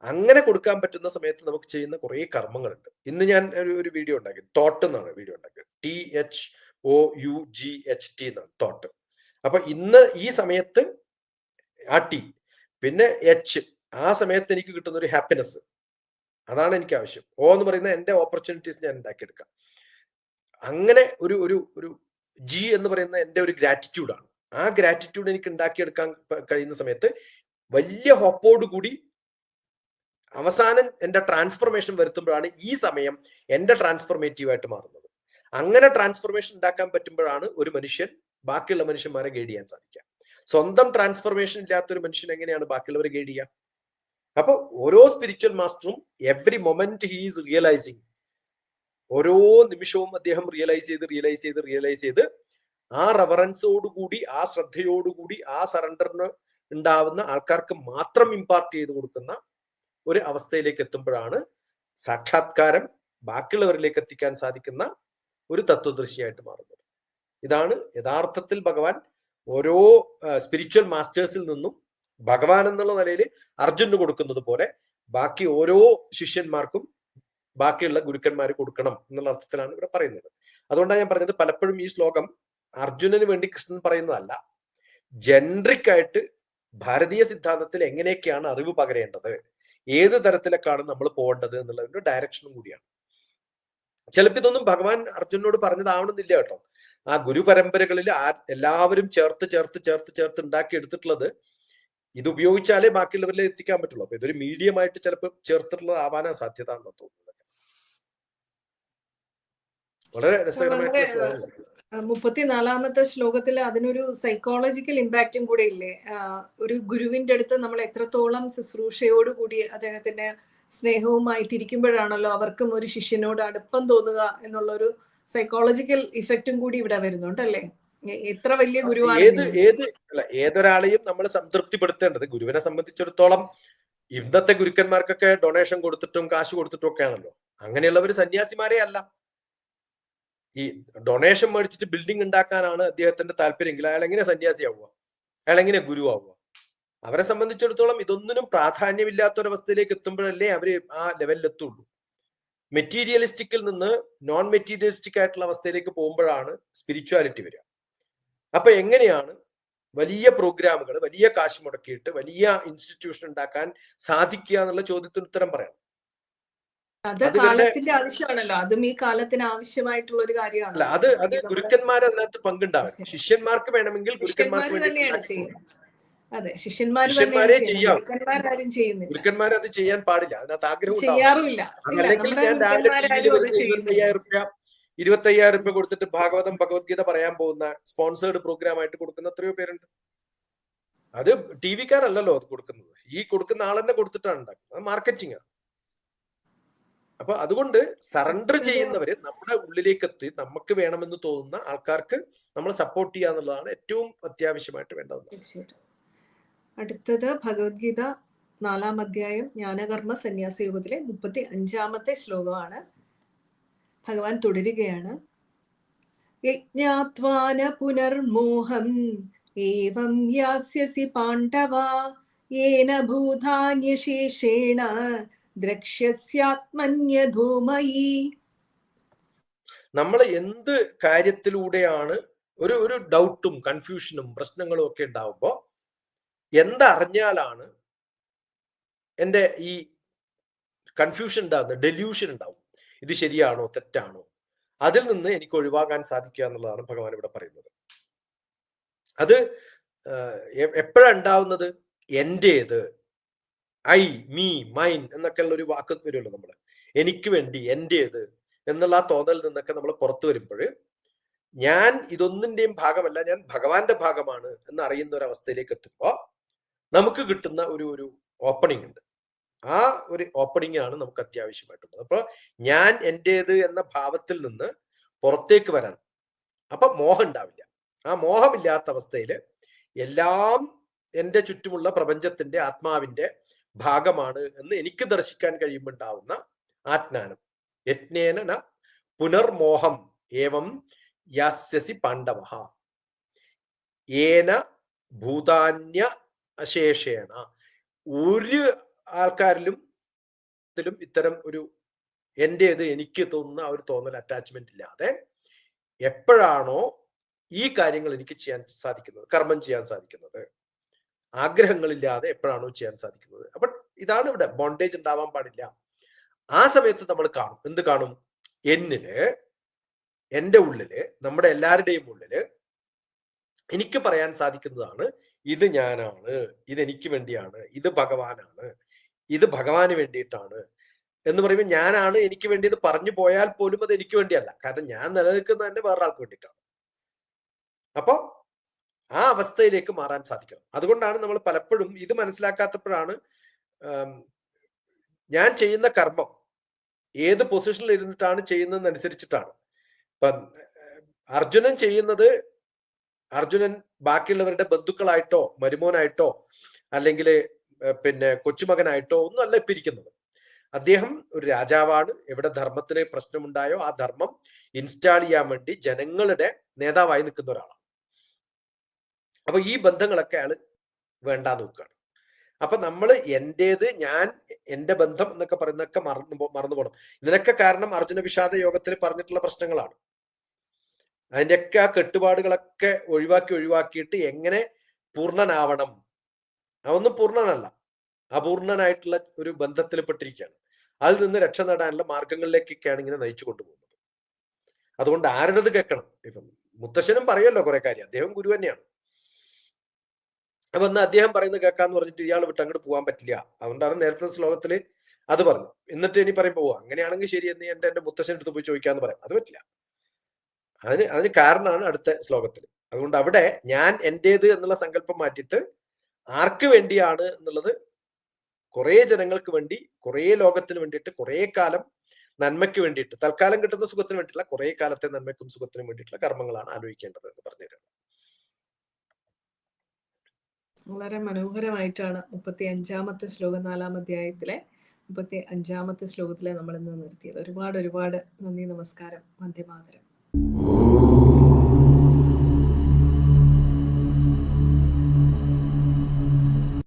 അങ്ങനെ കൊടുക്കാൻ പറ്റുന്ന സമയത്ത് നമുക്ക് ചെയ്യുന്ന കുറേ കർമ്മങ്ങളുണ്ട്. ഇന്ന് ഞാൻ ഒരു വീഡിയോ ഉണ്ടാക്കി, തോട്ട് എന്നാണ് വീഡിയോ ഉണ്ടാക്കിയത്. THOUGHT എന്നാണ് തോട്ട്. അപ്പൊ ഇന്ന് ഈ സമയത്ത് ആ T പിന്നെ H, ആ സമയത്ത് എനിക്ക് കിട്ടുന്ന ഒരു ഹാപ്പിനെസ്, അതാണ് എനിക്ക് ആവശ്യം. O എന്ന് പറയുന്ന എന്റെ ഓപ്പർച്യൂണിറ്റീസ് ഞാൻ ഉണ്ടാക്കിയെടുക്കാം. അങ്ങനെ ഒരു G എന്ന് പറയുന്ന എന്റെ ഒരു ഗ്രാറ്റിറ്റ്യൂഡാണ്. ആ ഗ്രാറ്റിറ്റ്യൂഡ് എനിക്ക് ഉണ്ടാക്കിയെടുക്കാൻ കഴിയുന്ന സമയത്ത് വലിയ ഹോപ്പോടുകൂടി അവസാനം എന്റെ ട്രാൻസ്ഫർമേഷൻ വരുത്തുമ്പോഴാണ് ഈ സമയം എന്റെ ട്രാൻസ്ഫോർമേറ്റീവായിട്ട് മാറുന്നത്. അങ്ങനെ ട്രാൻസ്ഫോർമേഷൻ ഉണ്ടാക്കാൻ പറ്റുമ്പോഴാണ് ഒരു മനുഷ്യൻ ബാക്കിയുള്ള മനുഷ്യന്മാരെ ഗൈഡ് ചെയ്യാൻ സാധിക്കുക. സ്വന്തം ട്രാൻസ്ഫോർമേഷൻ ഇല്ലാത്തൊരു മനുഷ്യൻ എങ്ങനെയാണ് ബാക്കിയുള്ളവരെ ഗൈഡ് ചെയ്യുക? അപ്പൊ ഓരോ സ്പിരിച്വൽ മാസ്റ്ററും every moment he is realising, ഓരോ നിമിഷവും അദ്ദേഹം റിയലൈസ് ചെയ്ത് ആ റെവറൻസോടുകൂടി, ആ ശ്രദ്ധയോടുകൂടി, ആ സറണ്ടറിന് ഉണ്ടാവുന്ന ആൾക്കാർക്ക് മാത്രം ഇമ്പാർട്ട് ചെയ്ത് കൊടുക്കുന്ന ഒരു അവസ്ഥയിലേക്ക് എത്തുമ്പോഴാണ് സാക്ഷാത്കാരം ബാക്കിയുള്ളവരിലേക്ക് എത്തിക്കാൻ സാധിക്കുന്ന ഒരു തത്വദർശിയായിട്ട് മാറുന്നത്. ഇതാണ് യഥാർത്ഥത്തിൽ ഭഗവാൻ ഓരോ സ്പിരിച്വൽ മാസ്റ്റേഴ്സിൽ നിന്നും ഭഗവാൻ എന്നുള്ള നിലയിൽ അർജുനന് കൊടുക്കുന്നത് പോലെ ബാക്കി ഓരോ ശിഷ്യന്മാർക്കും ബാക്കിയുള്ള ഗുരുക്കന്മാർ കൊടുക്കണം എന്നുള്ള അർത്ഥത്തിലാണ് ഇവിടെ പറയുന്നത്. അതുകൊണ്ടാണ് ഞാൻ പറഞ്ഞത്, പലപ്പോഴും ഈ ശ്ലോകം അർജുനന് വേണ്ടി കൃഷ്ണൻ പറയുന്നതല്ല, ജനറിക് ആയിട്ട് ഭാരതീയ സിദ്ധാന്തത്തിൽ എങ്ങനെയൊക്കെയാണ് അറിവ് പകരേണ്ടത്, ഏത് തരത്തിലേക്കാണ് നമ്മൾ പോകേണ്ടത് എന്നുള്ളതിന്റെ ഡയറക്ഷനും കൂടിയാണ്. ചിലപ്പോൾ ഇതൊന്നും ഭഗവാൻ അർജുനോട് പറഞ്ഞതാവണമെന്നില്ല കേട്ടോ. ആ ഗുരു പരമ്പരകളിൽ എല്ലാവരും ചേർത്ത് ഉണ്ടാക്കി എടുത്തിട്ടുള്ളത് ഇത് ഉപയോഗിച്ചാലേ ബാക്കിയുള്ളവരിലേക്ക് എത്തിക്കാൻ പറ്റുള്ളൂ. അപ്പൊ ഇതൊരു മീഡിയമായിട്ട് ചിലപ്പോൾ ചേർത്തിട്ടുള്ളത് ആവാനാ സാധ്യത എന്ന് തോന്നുന്നത്. വളരെ രസകരമായിട്ടുള്ള 34-ാമത്തെ ശ്ലോകത്തിൽ അതിനൊരു സൈക്കോളജിക്കൽ ഇമ്പാക്റ്റും കൂടെ ഇല്ലേ? ഒരു ഗുരുവിന്റെ അടുത്ത് നമ്മൾ എത്രത്തോളം ശുശ്രൂഷയോടുകൂടി അദ്ദേഹത്തിന്റെ സ്നേഹവുമായിട്ടിരിക്കുമ്പോഴാണല്ലോ അവർക്കും ഒരു ശിഷ്യനോട് അടുപ്പം തോന്നുക എന്നുള്ളൊരു സൈക്കോളജിക്കൽ ഇഫക്റ്റും കൂടി ഇവിടെ വരുന്നുണ്ടല്ലേ? എത്ര വലിയ ഗുരുവാണ് ഏതൊരാളെയും നമ്മൾ സംതൃപ്തിപ്പെടുത്തേണ്ടത്. ഗുരുവിനെ സംബന്ധിച്ചിടത്തോളം ഇന്നത്തെ ഗുരുക്കന്മാർക്കൊക്കെ ഡൊണേഷൻ കൊടുത്തിട്ടും കാശ് കൊടുത്തിട്ടും ഒക്കെ ആണല്ലോ. അങ്ങനെയുള്ളവർ സന്യാസിമാരെ അല്ല. ഈ ഡൊണേഷൻ മേടിച്ചിട്ട് ബിൽഡിംഗ് ഉണ്ടാക്കാനാണ് അദ്ദേഹത്തിന്റെ താല്പര്യമെങ്കിൽ അയാൾ എങ്ങനെ സന്യാസിയാവുക? അയാൾ എങ്ങനെ ഗുരുവാവുക? അവരെ സംബന്ധിച്ചിടത്തോളം ഇതൊന്നിനും പ്രാധാന്യമില്ലാത്തൊരവസ്ഥയിലേക്ക് എത്തുമ്പോഴല്ലേ അവര് ആ ലെവലിലെത്തുള്ളൂ. മെറ്റീരിയലിസ്റ്റിക്കിൽ നിന്ന് നോൺ മെറ്റീരിയലിസ്റ്റിക് ആയിട്ടുള്ള അവസ്ഥയിലേക്ക് പോകുമ്പോഴാണ് സ്പിരിച്വാലിറ്റി വരിക. അപ്പൊ എങ്ങനെയാണ് വലിയ പ്രോഗ്രാമുകൾ വലിയ കാശ് മുടക്കിയിട്ട് വലിയ ഇൻസ്റ്റിറ്റ്യൂഷൻ ഉണ്ടാക്കാൻ സാധിക്കുക എന്നുള്ള ചോദ്യത്തിന് ഉത്തരം പറയണം. അത് കാലത്തിന്റെ ആവശ്യമാണല്ലോ. അതും ഈ കാലത്തിന് ആവശ്യമായിട്ടുള്ള ഒരു കാര്യമാണ്. അല്ല, അത് ഗുരുക്കന്മാർ അതിനകത്ത് പങ്കുണ്ടാവും. ശിഷ്യന്മാർക്ക് വേണമെങ്കിൽ ഗുരുക്കന്മാർക്ക് തന്നെയാണ് ചെയ്യുന്നത്. അതെ, ശിഷ്യന്മാരെ ചെയ്യാം. ഗുരുക്കന്മാർ അത് ചെയ്യാൻ പാടില്ല. അതിനകത്ത് ആഗ്രഹം ചെയ്യാറുമില്ല. അതല്ലെങ്കിൽ ഞാൻ രാവിലെ 25,000 രൂപ കൊടുത്തിട്ട് ഭാഗവതം ഭഗവത്ഗീത പറയാൻ പോകുന്ന സ്പോൺസേർഡ് പ്രോഗ്രാം ആയിട്ട് കൊടുക്കുന്ന എത്രയോ പേരുണ്ട്. അത് ടി വിക്കാരല്ലോ അത് കൊടുക്കുന്നത്, ഈ കൊടുക്കുന്ന ആളെന്നെ കൊടുത്തിട്ടാണ് ഉണ്ടാക്കുന്നത്. അത് മാർക്കറ്റിംഗ് ആണ്. അപ്പൊ അതുകൊണ്ട് സറണ്ടർ ചെയ്യുന്നവര് നമ്മുടെ ഉള്ളിലേക്ക് എത്തി നമുക്ക് വേണമെന്ന് തോന്നുന്ന ആൾക്കാർക്ക് നമ്മൾ സപ്പോർട്ട് ചെയ്യുക എന്നുള്ളതാണ് ഏറ്റവും അത്യാവശ്യമായിട്ട് വേണ്ടത്. തീർച്ചയായിട്ടും. അടുത്തത് ഭഗവത്ഗീത 4-ാം അധ്യായം ജ്ഞാനകർമ്മ സന്യാസയോഗത്തിലെ 35-ാമത്തെ ശ്ലോകമാണ്. ഭഗവാൻ തുടരുകയാണ്. യജ്ഞാത്വാന പുനർമോഹം ഏവം യാസ്യസി പാണ്ഡവ യേന ഭൂതാന്യശേഷേണ ദ്രക്ഷ്യസ്യാത്മന്യധൂമയി. നമ്മൾ എന്ത് കാര്യത്തിലൂടെയാണ് ഒരു ഡൗട്ടും കൺഫ്യൂഷനും പ്രശ്നങ്ങളും ഒക്കെ ഉണ്ടാവുമ്പോ എന്തറിഞ്ഞാലാണ് എൻ്റെ ഈ കൺഫ്യൂഷൻ ഉണ്ടാകുന്നത്, ഡെല്യൂഷൻ ഉണ്ടാവും, ഇത് ശരിയാണോ തെറ്റാണോ, അതിൽ നിന്ന് എനിക്ക് ഒഴിവാക്കാൻ സാധിക്കുക എന്നുള്ളതാണ് ഭഗവാൻ ഇവിടെ പറയുന്നത്. അത് എപ്പോഴാണ് ഉണ്ടാവുന്നത്? എന്റേത്, ഐ, മീ, മൈൻ എന്നൊക്കെ ഉള്ള ഒരു വാക്ക് വരുമല്ലോ നമ്മൾ. എനിക്ക് വേണ്ടി, എന്റേത് എന്നുള്ള ആ തോന്നലിൽ നിന്നൊക്കെ നമ്മൾ പുറത്തു വരുമ്പോൾ ഞാൻ ഇതൊന്നിന്റെയും ഭാഗമല്ല, ഞാൻ ഭഗവാന്റെ ഭാഗമാണ് എന്ന് അറിയുന്ന ഒരു അവസ്ഥയിലേക്ക് എത്തുമ്പോൾ നമുക്ക് കിട്ടുന്ന ഒരു ഓപ്പണിംഗ് ഉണ്ട്. ആ ഒരു ഓപ്പണിംഗ് ആണ് നമുക്ക് അത്യാവശ്യമായിട്ടുള്ളത്. അപ്പോൾ ഞാൻ എന്റേത് എന്ന ഭാവത്തിൽ നിന്ന് പുറത്തേക്ക് വരണം. അപ്പൊ മോഹം ഉണ്ടാവില്ല. ആ മോഹമില്ലാത്ത അവസ്ഥയിൽ എല്ലാം എൻ്റെ ചുറ്റുമുള്ള പ്രപഞ്ചത്തിന്റെ ആത്മാവിന്റെ ഭാഗമാണ് എന്ന് എനിക്ക് ദർശിക്കാൻ കഴിയുമ്പോൾ ഉണ്ടാവുന്ന ആജ്ഞാനം. യജ്ഞേന പുനർമോഹം ഏവം യാസ്യസി പാണ്ഡവ ഏന ഭൂതാന്യ അശേഷേണ. ഒരു ആൾക്കാരിലും ഇത്തരം ഒരു എന്റേത് എനിക്ക് തോന്നുന്ന ഒരു തോന്നൽ, അറ്റാച്ച്മെന്റ് ഇല്ലാതെ എപ്പോഴാണോ ഈ കാര്യങ്ങൾ എനിക്ക് ചെയ്യാൻ സാധിക്കുന്നത്, കർമ്മം ചെയ്യാൻ സാധിക്കുന്നത്, ആഗ്രഹങ്ങളില്ലാതെ എപ്പോഴാണോ ചെയ്യാൻ സാധിക്കുന്നത്, അപ്പൊ ഇതാണ് ഇവിടെ ബോണ്ടേജ് ഉണ്ടാവാൻ പാടില്ല. ആ സമയത്ത് നമ്മൾ കാണും, എന്ത് കാണും? എന്നില്, എൻ്റെ ഉള്ളില്, നമ്മുടെ എല്ലാവരുടെയും ഉള്ളില് എനിക്ക് പറയാൻ സാധിക്കുന്നതാണ് ഇത് ഞാനാണ്, ഇതെനിക്ക് വേണ്ടിയാണ്, ഇത് ഭഗവാനാണ്, ഇത് ഭഗവാന് വേണ്ടിയിട്ടാണ് എന്ന് പറയുമ്പോൾ ഞാനാണ് എനിക്ക് വേണ്ടി എന്ന് പറഞ്ഞു പോയാൽ പോലും അത് എനിക്ക് വേണ്ടിയല്ല. കാരണം ഞാൻ നിലനിൽക്കുന്നത് തന്നെ വേറൊരാൾക്ക് വേണ്ടിയിട്ടാണ്. അപ്പൊ ആ അവസ്ഥയിലേക്ക് മാറാൻ സാധിക്കണം. അതുകൊണ്ടാണ് നമ്മൾ പലപ്പോഴും ഇത് മനസ്സിലാക്കാത്തപ്പോഴാണ് ഞാൻ ചെയ്യുന്ന കർമ്മം ഏത് പൊസിഷനിൽ ഇരുന്നിട്ടാണ് ചെയ്യുന്നതെന്നനുസരിച്ചിട്ടാണ്. ഇപ്പം അർജുനൻ ചെയ്യുന്നത്, അർജുനൻ ബാക്കിയുള്ളവരുടെ ബന്ധുക്കളായിട്ടോ മരുമോനായിട്ടോ അല്ലെങ്കിൽ പിന്നെ കൊച്ചുമകനായിട്ടോ ഒന്നും അല്ല ഇപ്പൊ ഇരിക്കുന്നത്. അദ്ദേഹം ഒരു രാജാവാണ്. എവിടെ ധർമ്മത്തിന് പ്രശ്നമുണ്ടായോ ആ ധർമ്മം ഇൻസ്റ്റാൾ ചെയ്യാൻ വേണ്ടി ജനങ്ങളുടെ നേതാവായി നിൽക്കുന്ന ഒരാളാണ്. അപ്പൊ ഈ ബന്ധങ്ങളൊക്കെ അയാൾ വേണ്ടാന്ന് നോക്കുകയാണ്. അപ്പൊ നമ്മൾ എന്റേത്, ഞാൻ, എന്റെ ബന്ധം എന്നൊക്കെ പറയുന്നതൊക്കെ മറന്നു പോകണം. ഇതിനൊക്കെ കാരണം അർജുന വിഷാദ യോഗത്തിൽ പറഞ്ഞിട്ടുള്ള പ്രശ്നങ്ങളാണ്. അതിൻ്റെയൊക്കെ ആ കെട്ടുപാടുകളൊക്കെ ഒഴിവാക്കിയിട്ട് എങ്ങനെ പൂർണ്ണനാവണം. അതൊന്നും പൂർണ്ണനല്ല, അപൂർണനായിട്ടുള്ള ഒരു ബന്ധത്തിൽ പെട്ടിരിക്കുകയാണ്. അതിൽ നിന്ന് രക്ഷ നേടാനുള്ള മാർഗങ്ങളിലേക്കൊക്കെയാണ് ഇങ്ങനെ നയിച്ചു കൊണ്ടുപോകുന്നത്. അതുകൊണ്ട് ആരുടേത് കേൾക്കണം? ഇപ്പം മുത്തശ്ശനും പറയുമല്ലോ കുറെ കാര്യം, അദ്ദേഹം ഗുരു തന്നെയാണ്. അപ്പൊ ഒന്ന് അദ്ദേഹം പറയുന്നത് കേൾക്കാന്ന് പറഞ്ഞിട്ട് ഇയാൾ വിട്ട് അങ്ങോട്ട് പോകാൻ പറ്റില്ല. അതുകൊണ്ടാണ് നേരത്തെ ശ്ലോകത്തിൽ അത് പറഞ്ഞു. എന്നിട്ട് ഇനി പറയുമ്പോ അങ്ങനെയാണെങ്കിൽ ശരി എന്ന് എന്റെ മുത്തശ്ശൻ്റെ അടുത്ത് പോയി ചോദിക്കാന്ന് പറയാം. അത് പറ്റില്ല. അതിന് കാരണമാണ് അടുത്ത ശ്ലോകത്തിൽ. അതുകൊണ്ട് അവിടെ ഞാൻ എന്റേത് എന്നുള്ള സങ്കല്പം മാറ്റിയിട്ട് ആർക്ക് വേണ്ടിയാണ് എന്നുള്ളത്, കുറെ ജനങ്ങൾക്ക് വേണ്ടി, കുറെ ലോകത്തിന് വേണ്ടിയിട്ട്, കുറെ കാലം നന്മയ്ക്ക് വേണ്ടിയിട്ട്, തൽക്കാലം കിട്ടുന്ന സുഖത്തിന് വേണ്ടിയിട്ടുള്ള കുറെ കാലത്തെ നന്മയ്ക്കും സുഖത്തിനും വേണ്ടിയിട്ടുള്ള കർമ്മങ്ങളാണ് ആലോചിക്കേണ്ടത് എന്ന് പറഞ്ഞുതരാം. വളരെ മനോഹരമായിട്ടാണ് 35-ാമത്തെ ശ്ലോകം 4-ാം അധ്യായത്തിലെ 35-ാമത്തെ ശ്ലോകത്തിലെ നമ്മൾ ഇന്ന് നിർത്തിയത്. ഒരുപാട് നന്ദി, നമസ്കാരം, വന്ദേ മാതരം.